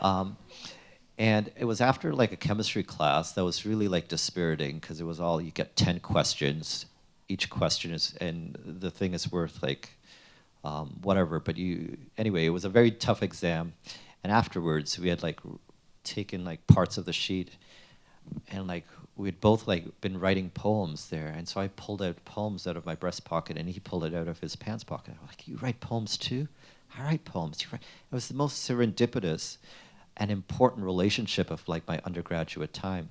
And it was after like a chemistry class that was really like dispiriting, because it was all, you get 10 questions. Each question is, and the thing is worth like whatever, but anyway, it was a very tough exam. And afterwards we had like taken like parts of the sheet, and like we'd both like been writing poems there, and so I pulled out poems out of my breast pocket, and he pulled it out of his pants pocket. I'm like, you write poems too? I write poems. It was the most serendipitous and important relationship of like my undergraduate time,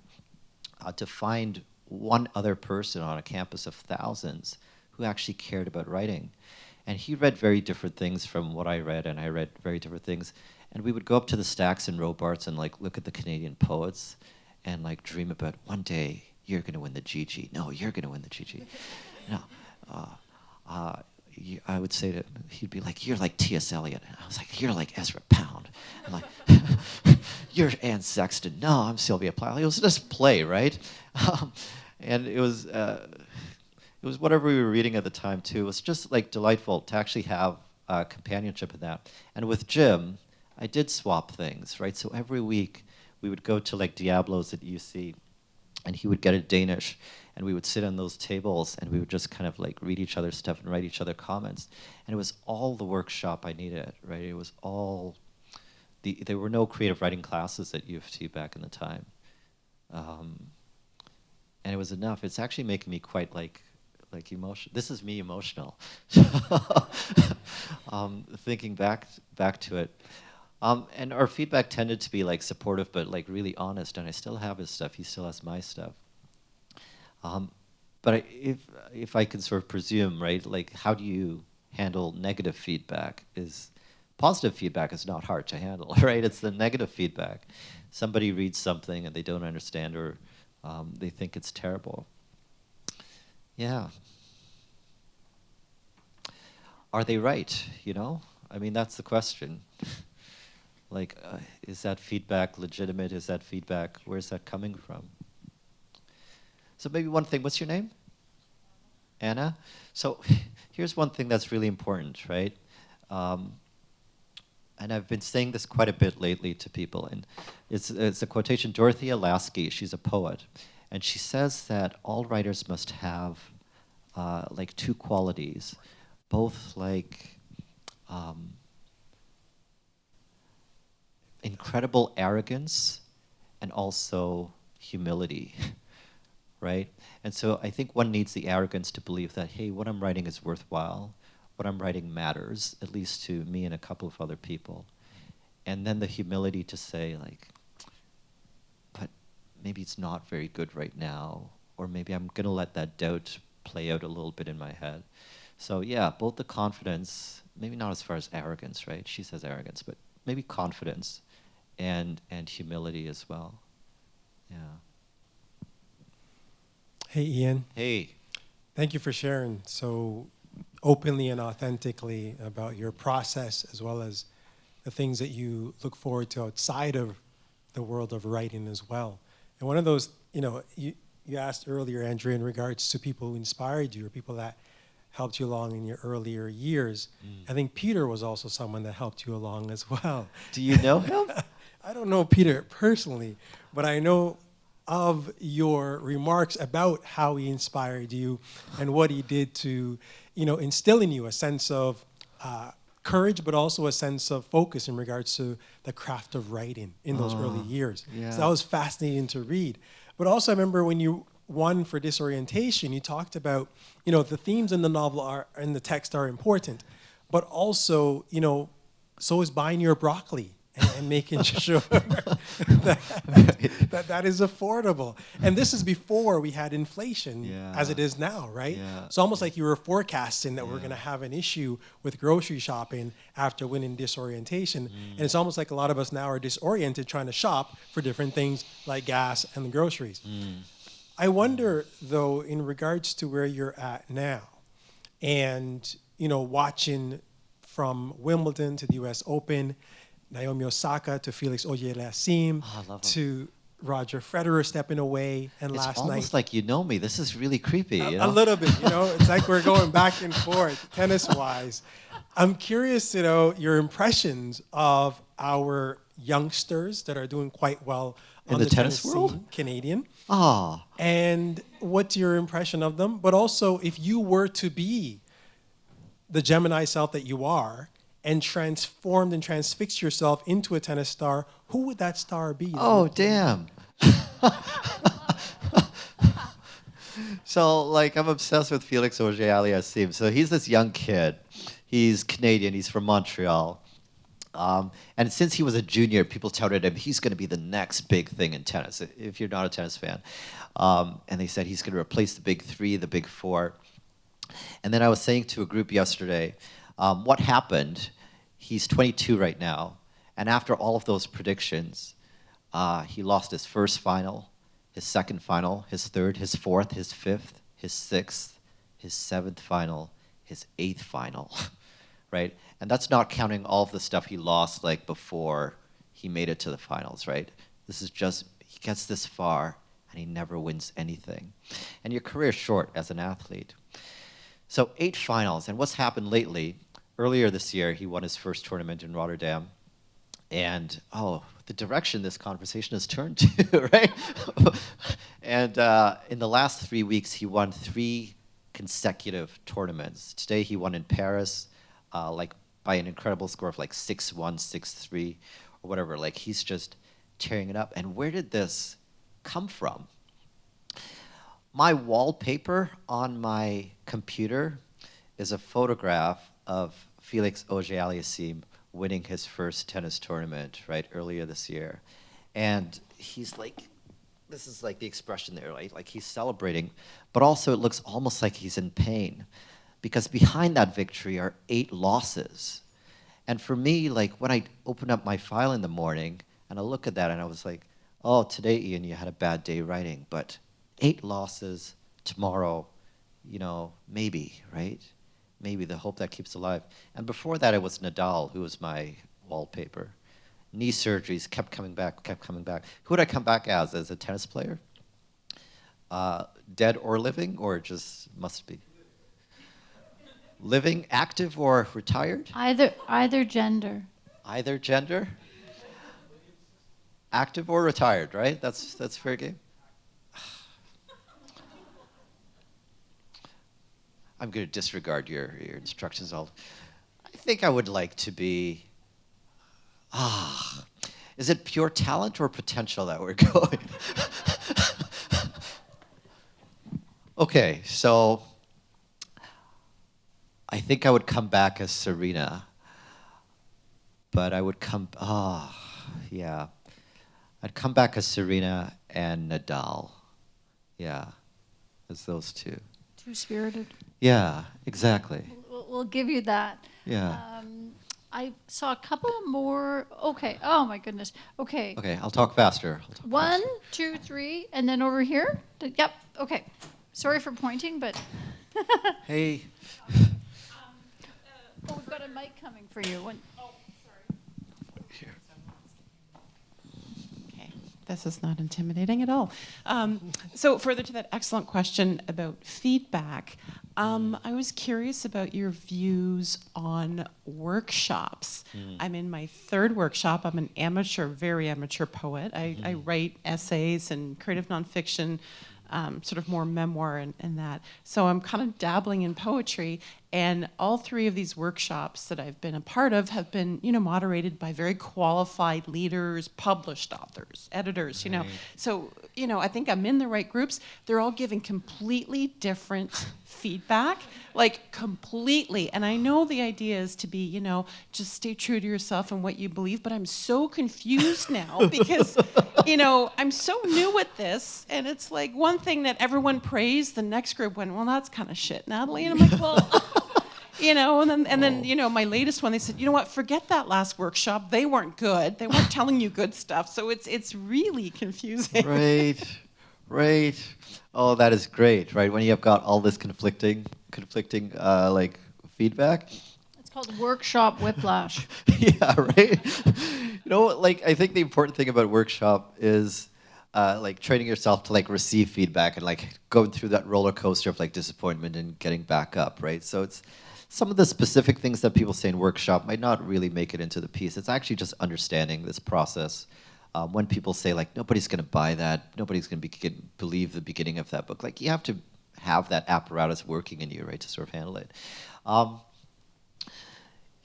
to find one other person on a campus of thousands who actually cared about writing. And he read very different things from what I read, and I read very different things. And we would go up to the stacks in Robarts and like look at the Canadian poets and like dream about one day you're going to win the GG. No, you're going to win the GG. No. I would say to him, he'd be like, you're like T.S. Eliot. And I was like, you're like Ezra Pound. I'm like, you're Anne Sexton. No, I'm Sylvia Plath. It was just play, right? And it was whatever we were reading at the time too. It was just like delightful to actually have companionship in that. And with Jim, I did swap things, right? So every week we would go to like Diablo's at UC, and he would get a Danish, and we would sit on those tables, and we would just kind of like read each other's stuff and write each other comments. And it was all the workshop I needed, right? It was all there were no creative writing classes at U of T back in the time, and it was enough. It's actually making me quite like emotional. This is me emotional, thinking back to it. And our feedback tended to be like supportive, but like really honest. And I still have his stuff. He still has my stuff. But if I can sort of presume, right, like how do you handle negative feedback? Positive feedback is not hard to handle, right? It's the negative feedback. Somebody reads something and they don't understand, or they think it's terrible. Yeah. Are they right? You know? I mean, that's the question. Like, is that feedback legitimate? Is that feedback, where's that coming from? So maybe one thing, what's your name? Anna? So here's one thing that's really important, right? And I've been saying this quite a bit lately to people, and it's a quotation, Dorothea Lasky, she's a poet, and she says that all writers must have like two qualities, both like incredible arrogance and also humility, right? And so I think one needs the arrogance to believe that, hey, what I'm writing is worthwhile, what I'm writing matters, at least to me and a couple of other people. And then the humility to say, like, but maybe it's not very good right now, or maybe I'm going to let that doubt play out a little bit in my head. So yeah, both the confidence, maybe not as far as arrogance, right? She says arrogance, but maybe confidence and humility as well. Yeah. Hey, Ian. Hey. Thank you for sharing so openly and authentically about your process, as well as the things that you look forward to outside of the world of writing as well. And one of those, you asked earlier, Andrea, in regards to people who inspired you or people that helped you along in your earlier years. I think Peter was also someone that helped you along as well. Do you know him? I don't know Peter personally, but I know of your remarks about how he inspired you and what he did to, instill in you a sense of courage, but also a sense of focus in regards to the craft of writing in those early years. Yeah. So that was fascinating to read. But also I remember when you won for Disorientation, you talked about, the themes in the novel and the text are important, but also, so is buying your broccoli and making sure that is affordable. And this is before we had inflation as it is now, right? Yeah. So almost like you were forecasting that we're going to have an issue with grocery shopping after winning Disorientation. And it's almost like a lot of us now are disoriented trying to shop for different things like gas and the groceries. I wonder, though, in regards to where you're at now and, watching from Wimbledon to the US Open, Naomi Osaka to Felix Auger-Aliassime to Roger Federer stepping away, and It's last night. It's almost like you know me. This is really creepy. A little bit, It's like we're going back and forth tennis-wise. I'm curious, your impressions of our youngsters that are doing quite well on the tennis scene, world? Canadian. Ah. And what's your impression of them? But also, if you were to be the Gemini self that you are, and transformed and transfixed yourself into a tennis star, who would that star be? Oh, damn. So, like, I'm obsessed with Felix Auger-Aliassime. So he's this young kid. He's Canadian. He's from Montreal. And since he was a junior, people touted him, he's going to be the next big thing in tennis, if you're not a tennis fan. And they said he's going to replace the big three, the big four. And then I was saying to a group yesterday, what happened, he's 22 right now, And after all of those predictions, he lost his first final, his second final, his third, his fourth, his fifth, his sixth, his seventh final, his eighth final, right? And that's not counting all of the stuff he lost like before he made it to the finals, right? This is just, he gets this far and he never wins anything. And your career's short as an athlete. So 8 finals, and what's happened lately, earlier this year, he won his first tournament in Rotterdam, and the direction this conversation has turned to, right? And in the last 3 weeks, he won 3 consecutive tournaments. Today, he won in Paris, like by an incredible score of like 6-1, 6-3, or whatever. Like, he's just tearing it up. And where did this come from? My wallpaper on my computer is a photograph of Felix Auger-Aliassime winning his first tennis tournament, right, earlier this year. And he's like, this is like the expression there, right? Like he's celebrating, but also it looks almost like he's in pain because behind that victory are 8 losses. And for me, like when I open up my file in the morning and I look at that and I was like, oh, today, Ian, you had a bad day writing, but 8 losses tomorrow, you know, maybe, right? Maybe the hope that keeps alive. And before that, it was Nadal, who was my wallpaper. Knee surgeries kept coming back, kept coming back. Who would I come back as a tennis player? Dead or living, or just must be? Living, active, or retired? Either gender. Either gender? Active or retired, right? That's fair game. I'm going to disregard your instructions. I think I would like to be. Is it pure talent or potential that we're going? Okay, so I think I would come back as Serena, but I would come. Yeah, I'd come back as Serena and Nadal. Yeah, as those two. Two-spirited. Yeah, exactly. We'll give you that. Yeah. I saw a couple more. Okay. Oh my goodness. Okay. Okay, I'll talk faster. 1, 2, 3, and then over here. Yep. Okay. Sorry for pointing, but. Hey. We've got a mic coming for you. Here. Okay, this is not intimidating at all. So further to that excellent question about feedback, I was curious about your views on workshops. I'm in my 3rd workshop. I'm an amateur, very amateur poet. I write essays and creative nonfiction, sort of more memoir and that. So I'm kind of dabbling in poetry, and all 3 of these workshops that I've been a part of have been, moderated by very qualified leaders, published authors, editors, So, I think I'm in the right groups. They're all giving completely different feedback, like completely. And I know the idea is to be, just stay true to yourself and what you believe, but I'm so confused now because, I'm so new at this, and it's like one thing that everyone praised, the next group went, well, that's kind of shit, Natalie. And I'm like, well, and then my latest one, they said, you know what, forget that last workshop. They weren't good. They weren't telling you good stuff. So it's really confusing. Right. Oh, that is great, right? When you have got all this conflicting like feedback. It's called workshop whiplash. Yeah, right. I think the important thing about workshop is like training yourself to like receive feedback and like going through that roller coaster of like disappointment and getting back up, right? So it's some of the specific things that people say in workshop might not really make it into the piece. It's actually just understanding this process. When people say like nobody's going to buy that, nobody's going to believe the beginning of that book, like you have to have that apparatus working in you, right, to sort of handle it.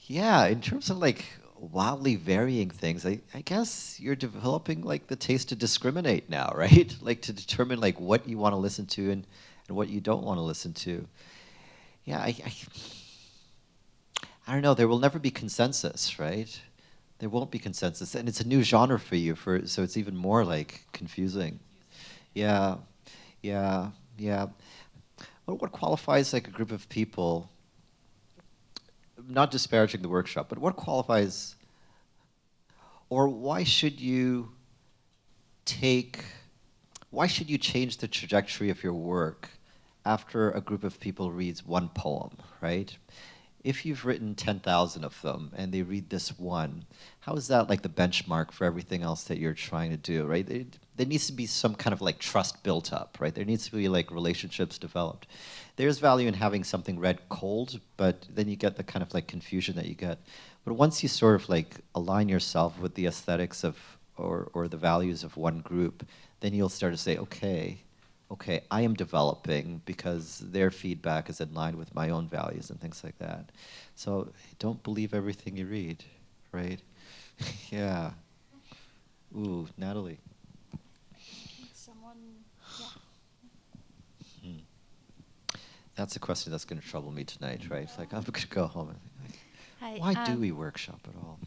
Yeah, in terms of like wildly varying things, I guess you're developing like the taste to discriminate now, right? Like to determine like what you want to listen to and what you don't want to listen to. Yeah, I don't know. There will never be consensus, right? There won't be consensus, and it's a new genre for you, so it's even more like confusing. Yeah. What qualifies like a group of people? Not disparaging the workshop, but what qualifies or why should you change the trajectory of your work after a group of people reads one poem, right? If you've written 10,000 of them and they read this one, how is that like the benchmark for everything else that you're trying to do, right? There needs to be some kind of like trust built up, right? There needs to be like relationships developed. There's value in having something read cold, but then you get the kind of like confusion that you get. But once you sort of like align yourself with the aesthetics of, or the values of one group, then you'll start to say, okay, I am developing because their feedback is in line with my own values and things like that. So don't believe everything you read, right? Yeah. Ooh, Natalie. Someone, That's a question that's going to trouble me tonight, right? Like, I'm going to go home and think, Hi, why do we workshop at all?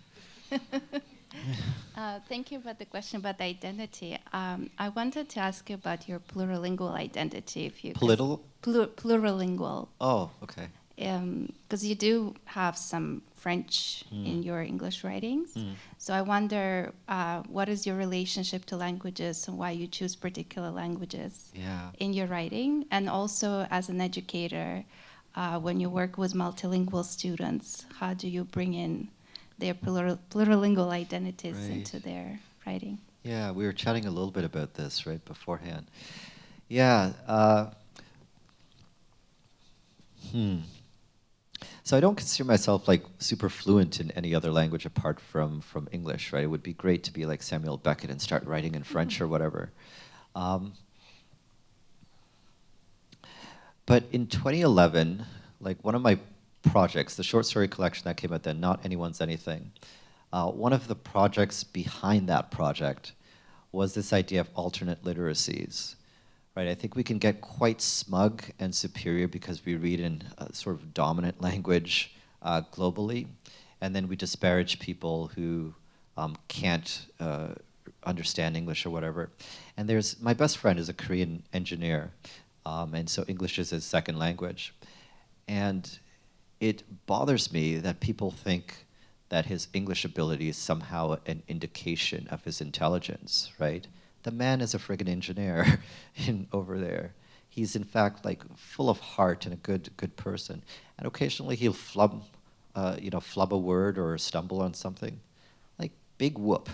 Thank you for the question about identity. I wanted to ask you about your plurilingual identity. If you plurilingual. Oh, okay. Because you do have some French in your English writings. So I wonder, what is your relationship to languages and why you choose particular languages in your writing? And also as an educator, when you work with multilingual students, how do you bring in their plurilingual identities into their writing? Yeah, we were chatting a little bit about this right beforehand. Yeah. So I don't consider myself like super fluent in any other language apart from English, right? It would be great to be like Samuel Beckett and start writing in French or whatever. But in 2011, like one of my projects, the short story collection that came out then, Not Anyone's Anything, one of the projects behind that project was this idea of alternate literacies. Right, I think we can get quite smug and superior because we read in a sort of dominant language globally, and then we disparage people who can't understand English or whatever. And my best friend is a Korean engineer, and so English is his second language. And it bothers me that people think that his English ability is somehow an indication of his intelligence, right? The man is a friggin' engineer over there. He's in fact like full of heart and a good person. And occasionally he'll flub a word or stumble on something. Like big whoop,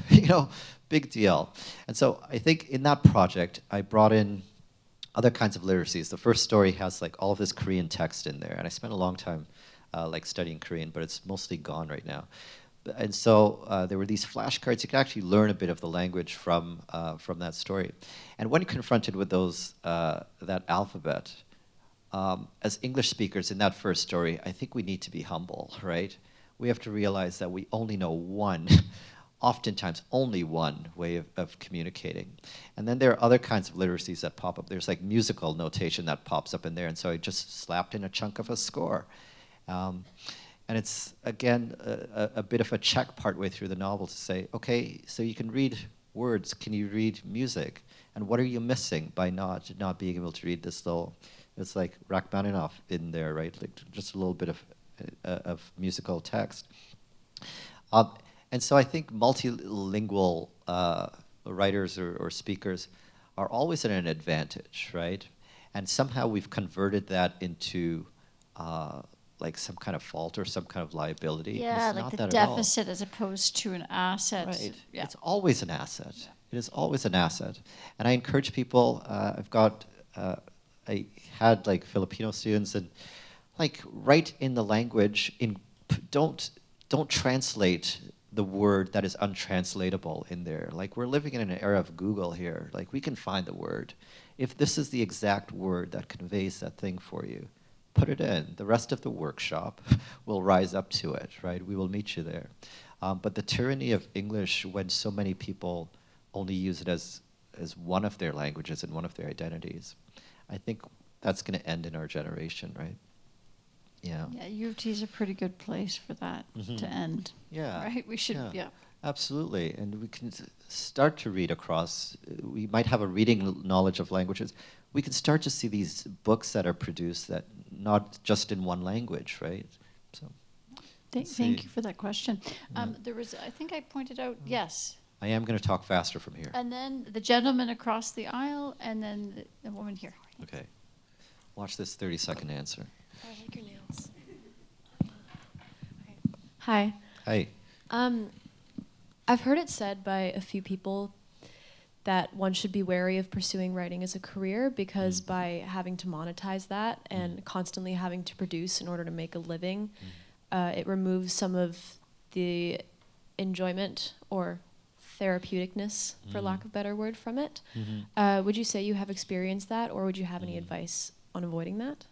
big deal. And so I think in that project I brought in other kinds of literacies. The first story has like all of this Korean text in there, and I spent a long time like studying Korean, but it's mostly gone right now. And so there were these flashcards. You could actually learn a bit of the language from that story. And when confronted with that alphabet, as English speakers in that first story, I think we need to be humble, right? We have to realize that we only know one, oftentimes only one way of communicating. And then there are other kinds of literacies that pop up. There's like musical notation that pops up in there, and so I just slapped in a chunk of a score. And it's, again, a bit of a check partway through the novel to say, okay, so you can read words, can you read music? And what are you missing by not being able to read this little, it's like Rachmaninoff in there, right? Like just a little bit of musical text. And so I think multilingual writers or speakers are always at an advantage, right? And somehow we've converted that into like some kind of fault or some kind of liability. Yeah, it's like not the that at all. deficit as opposed to an asset. Right. Yeah. It's always an asset. It is always an asset. And I encourage people, I had like Filipino students and like write in the language, don't translate the word that is untranslatable in there. Like we're living in an era of Google here. Like we can find the word. If this is the exact word that conveys that thing for you, put it in. The rest of the workshop will rise up to it, right? We will meet you there. But the tyranny of English, when so many people only use it as one of their languages and one of their identities, I think that's going to end in our generation, right? Yeah. Yeah, U of T is a pretty good place for that to end. Yeah. Right? We should, yeah. Absolutely. And we can start to read across. We might have a reading knowledge of languages. We can start to see these books that are produced that not just in one language, right? So, Thank you for that question. There was, I think I pointed out, yes. I am going to talk faster from here. And then the gentleman across the aisle, and then the woman here. Okay. Watch this 30-second answer. I like your nails. Hi. Hey. I've heard it said by a few people that one should be wary of pursuing writing as a career because by having to monetize that and constantly having to produce in order to make a living, it removes some of the enjoyment or therapeuticness, for lack of a better word, from it. Would you say you have experienced that, or would you have any advice on avoiding that?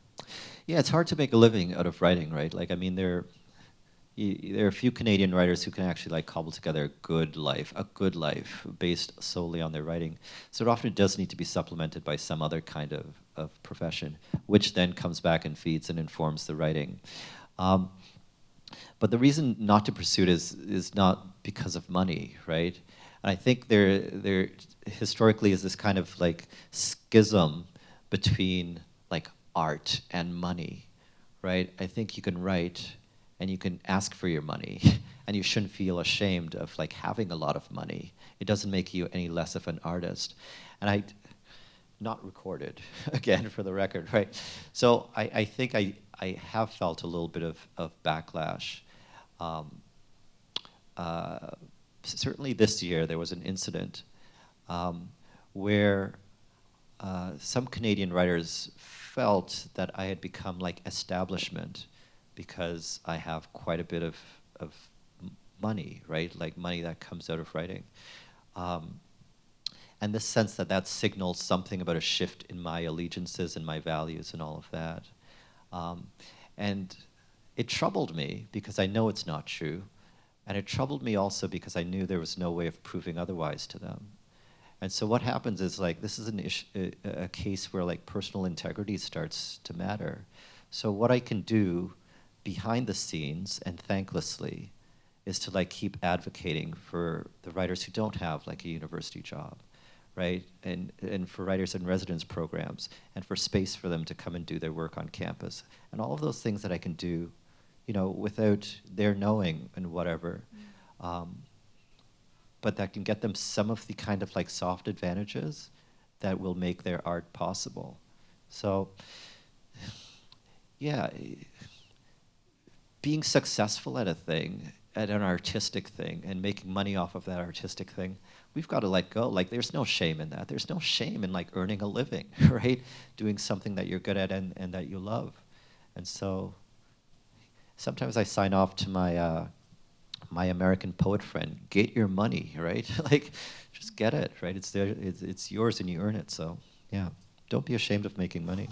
Yeah, it's hard to make a living out of writing, right? Like, I mean, there are a few Canadian writers who can actually like cobble together a good life based solely on their writing. So it often does need to be supplemented by some other kind of profession, which then comes back and feeds and informs the writing. But the reason not to pursue it is not because of money, right? And I think there historically is this kind of like schism between like art and money, right? I think you can write and you can ask for your money and you shouldn't feel ashamed of like having a lot of money. It doesn't make you any less of an artist. And not recorded, again, for the record, right? So I think I have felt a little bit of backlash. Certainly this year there was an incident where some Canadian writers felt that I had become like establishment because I have quite a bit of money, right? Like money that comes out of writing. And this sense that signals something about a shift in my allegiances and my values and all of that. And it troubled me because I know it's not true. And it troubled me also because I knew there was no way of proving otherwise to them. And so what happens is like, this is a case where like personal integrity starts to matter. So what I can do behind the scenes and thanklessly is to like keep advocating for the writers who don't have like a university job, right? And for writers in residence programs, and for space for them to come and do their work on campus. And all of those things that I can do, you know, without their knowing and whatever. But that can get them some of the kind of like soft advantages that will make their art possible. So, yeah, being successful at a thing, at an artistic thing, and making money off of that artistic thing, we've got to let go. Like, there's no shame in that. There's no shame in like earning a living, right? Doing something that you're good at and that you love. And so sometimes I sign off to my my American poet friend, get your money, right? Like, just get it, right? It's there, it's yours and you earn it. So, yeah, don't be ashamed of making money.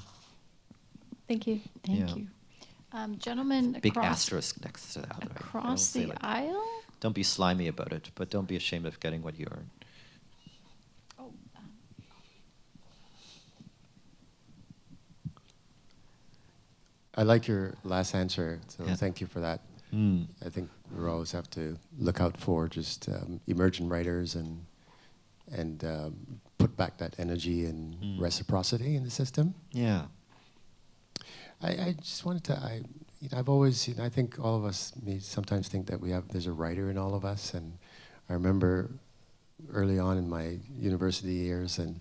Thank you. Thank you. Gentleman Big across, asterisk next to that. Right? across the like, aisle. Don't be slimy about it, but don't be ashamed of getting what you earn. Oh, I like your last answer, so Yeah. thank you for that. Mm. I think we always have to look out for just emergent writers and put back that energy and reciprocity in the system. Yeah. I just wanted to. I've always. I think all of us sometimes think that there's a writer in all of us, and I remember early on in my university years, and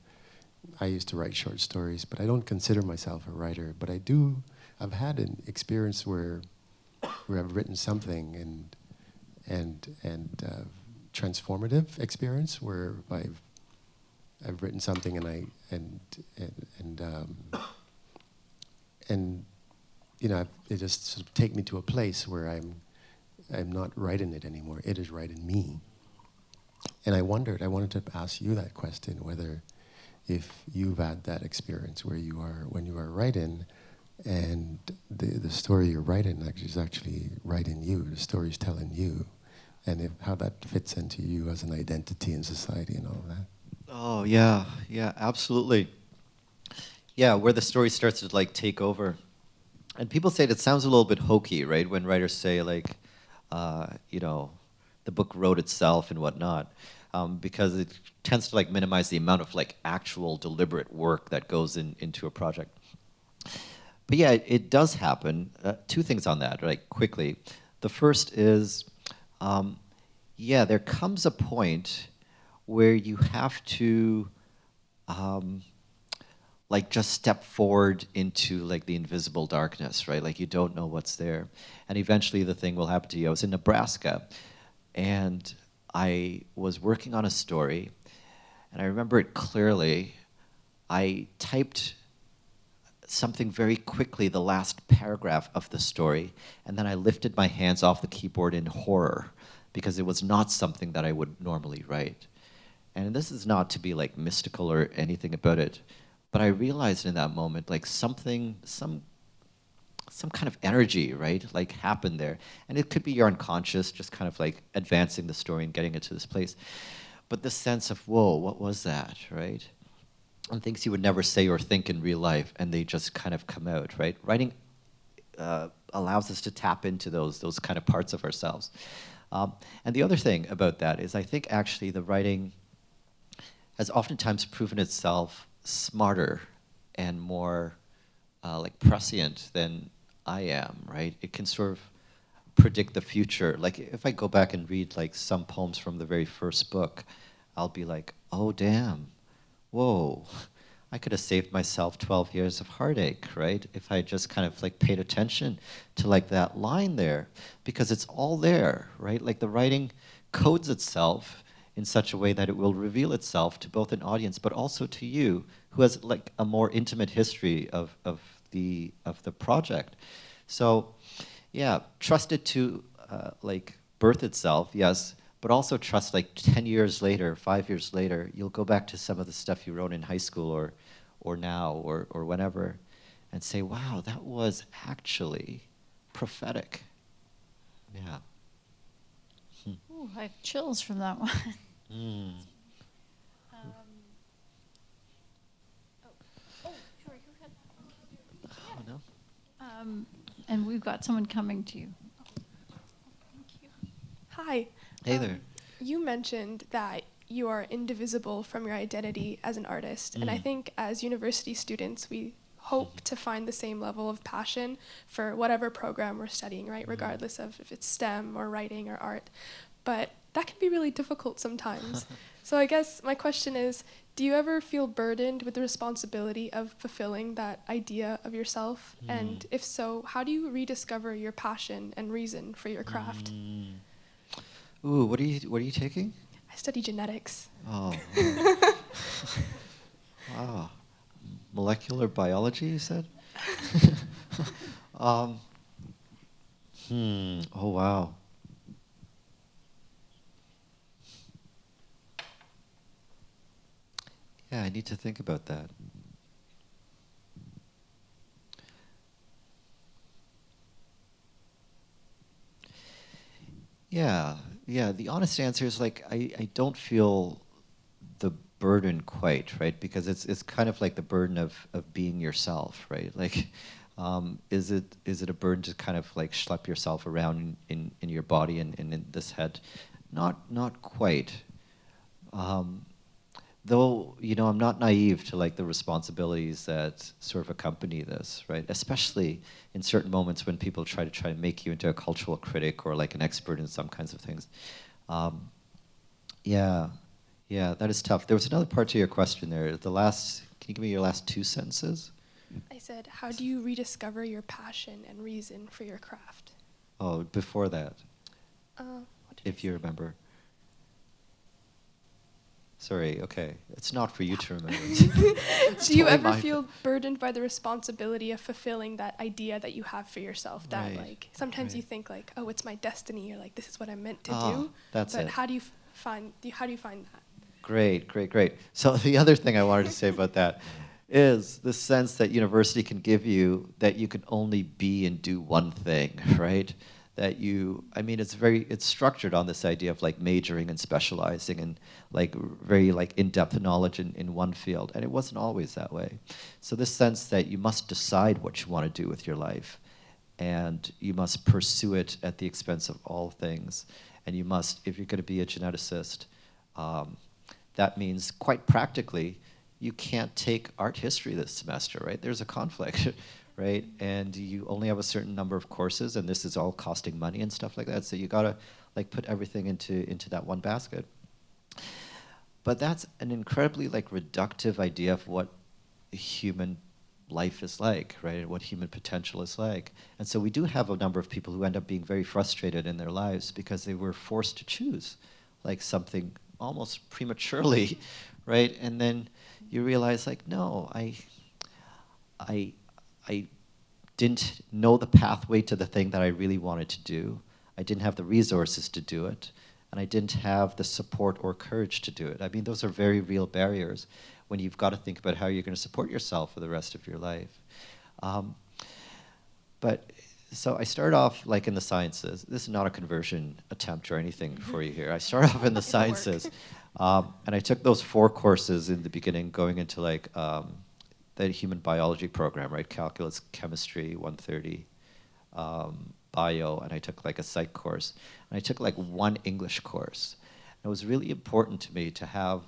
I used to write short stories, but I don't consider myself a writer. But I do. I've had an experience where I've written something and transformative experience where I've written something and you know, it just sort of take me to a place where I'm not writing it anymore. It is writing me. And I wanted to ask you that question, whether if you've had that experience where when you are writing, and the story you're writing is actually writing you, the story's telling you, and how that fits into you as an identity in society and all of that. Oh, yeah, absolutely. Yeah, where the story starts to like take over. And people say it sounds a little bit hokey, right? When writers say like, you know, the book wrote itself and whatnot, because it tends to like minimize the amount of like actual deliberate work that goes into a project. But yeah, it does happen. Two things on that, like quickly. The first is, yeah, there comes a point where you have to like just step forward into like the invisible darkness, right? Like you don't know what's there. And eventually the thing will happen to you. I was in Nebraska and I was working on a story and I remember it clearly. I typed something very quickly, the last paragraph of the story, and then I lifted my hands off the keyboard in horror because it was not something that I would normally write. And this is not to be like mystical or anything about it, but I realized in that moment like some kind of energy, right, like happened there. And it could be your unconscious, just kind of like advancing the story and getting it to this place. But the sense of, whoa, what was that, right? And things you would never say or think in real life, and they just kind of come out, right? Writing allows us to tap into those kind of parts of ourselves. And the other thing about that is I think actually the writing has oftentimes proven itself smarter and more like prescient than I am, right? It can sort of predict the future. Like if I go back and read like some poems from the very first book, I'll be like, oh damn, whoa, I could have saved myself 12 years of heartache, right? If I just kind of like paid attention to like that line there, because it's all there, right? Like the writing codes itself in such a way that it will reveal itself to both an audience, but also to you, who has like a more intimate history of the project. So, yeah, trust it to like birth itself, yes, but also trust like 10 years later, 5 years later, you'll go back to some of the stuff you wrote in high school or now or whenever and say, wow, that was actually prophetic. Yeah. Ooh, I have chills from that one. Mm. Sorry, go ahead. Oh, no. And we've got someone coming to you. Hi. Hey there. You mentioned that you are indivisible from your identity as an artist. And I think as university students, we hope to find the same level of passion for whatever program we're studying, right? Regardless of if it's STEM or writing or art. But that can be really difficult sometimes. So I guess my question is, do you ever feel burdened with the responsibility of fulfilling that idea of yourself? And if so, how do you rediscover your passion and reason for your craft? Ooh, what are you taking? I study genetics. Oh. Wow. Molecular biology, you said? Oh, wow. Yeah, I need to think about that. Yeah, the honest answer is like I don't feel the burden quite, right? Because it's kind of like the burden of being yourself, right? Like, is it a burden to kind of like schlep yourself around in your body and in this head? Not quite. Though, you know, I'm not naive to like the responsibilities that sort of accompany this, right? Especially in certain moments when people try to make you into a cultural critic or like an expert in some kinds of things. Yeah, that is tough. There was another part to your question there. Can you give me your last two sentences? I said, how do you rediscover your passion and reason for your craft? Oh, before that, What did if you remember. Sorry, okay. It's not for you to remember. Do you ever feel burdened by the responsibility of fulfilling that idea that you have for yourself? That like sometimes you think like, oh, it's my destiny, or like this is what I'm meant to do. That's but it. how do you find that? Great. So the other thing I wanted to say about that is the sense that university can give you that you can only be and do one thing, right? It's structured on this idea of like majoring and specializing and like very like in-depth knowledge in one field. And it wasn't always that way. So this sense that you must decide what you want to do with your life and you must pursue it at the expense of all things. And you must, if you're going to be a geneticist, that means quite practically, you can't take art history this semester, right? There's a conflict, right? And you only have a certain number of courses, and this is all costing money and stuff like that. So you gotta like put everything into that one basket. But that's an incredibly like reductive idea of what human life is like, right? What human potential is like. And so we do have a number of people who end up being very frustrated in their lives because they were forced to choose like something almost prematurely, right? And then you realize like, no, I didn't know the pathway to the thing that I really wanted to do. I didn't have the resources to do it. And I didn't have the support or courage to do it. I mean, those are very real barriers when you've got to think about how you're going to support yourself for the rest of your life. But so I started off like in the sciences. This is not a conversion attempt or anything for you here. I started off in the sciences. And I took those 4 courses in the beginning going into like the human biology program, right? Calculus, chemistry, 130, bio, and I took like a psych course. And I took like 1 English course. And it was really important to me to have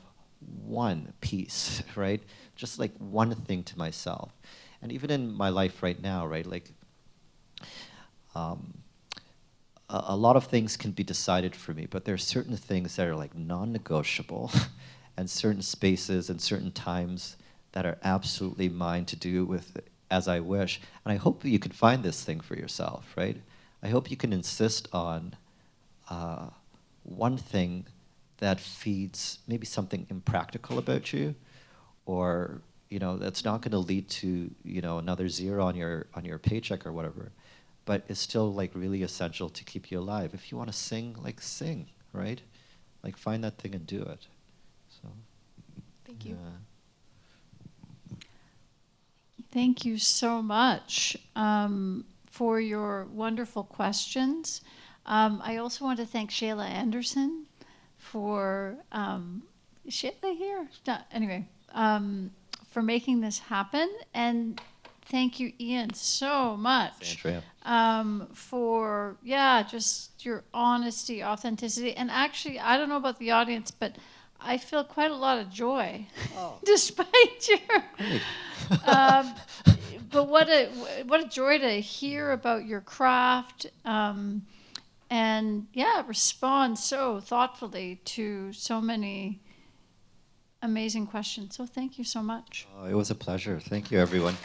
one piece, right? Just like one thing to myself. And even in my life right now, right, like a lot of things can be decided for me, but there are certain things that are like non-negotiable and certain spaces and certain times that are absolutely mine to do with as I wish. And I hope that you can find this thing for yourself, right? I hope you can insist on one thing that feeds maybe something impractical about you, or that's not going to lead to another zero on your paycheck or whatever, but it's still like really essential to keep you alive. If you want to sing, like sing, right? Like find that thing and do it. So. Thank you. Thank you so much for your wonderful questions. I also want to thank Shayla Anderson for Shayla here. Anyway, for making this happen, and thank you, Ian, so much for just your honesty, authenticity, and actually, I don't know about the audience, but I feel quite a lot of joy, despite your. But what a joy to hear about your craft, and respond so thoughtfully to so many amazing questions. So thank you so much. It was a pleasure. Thank you, everyone.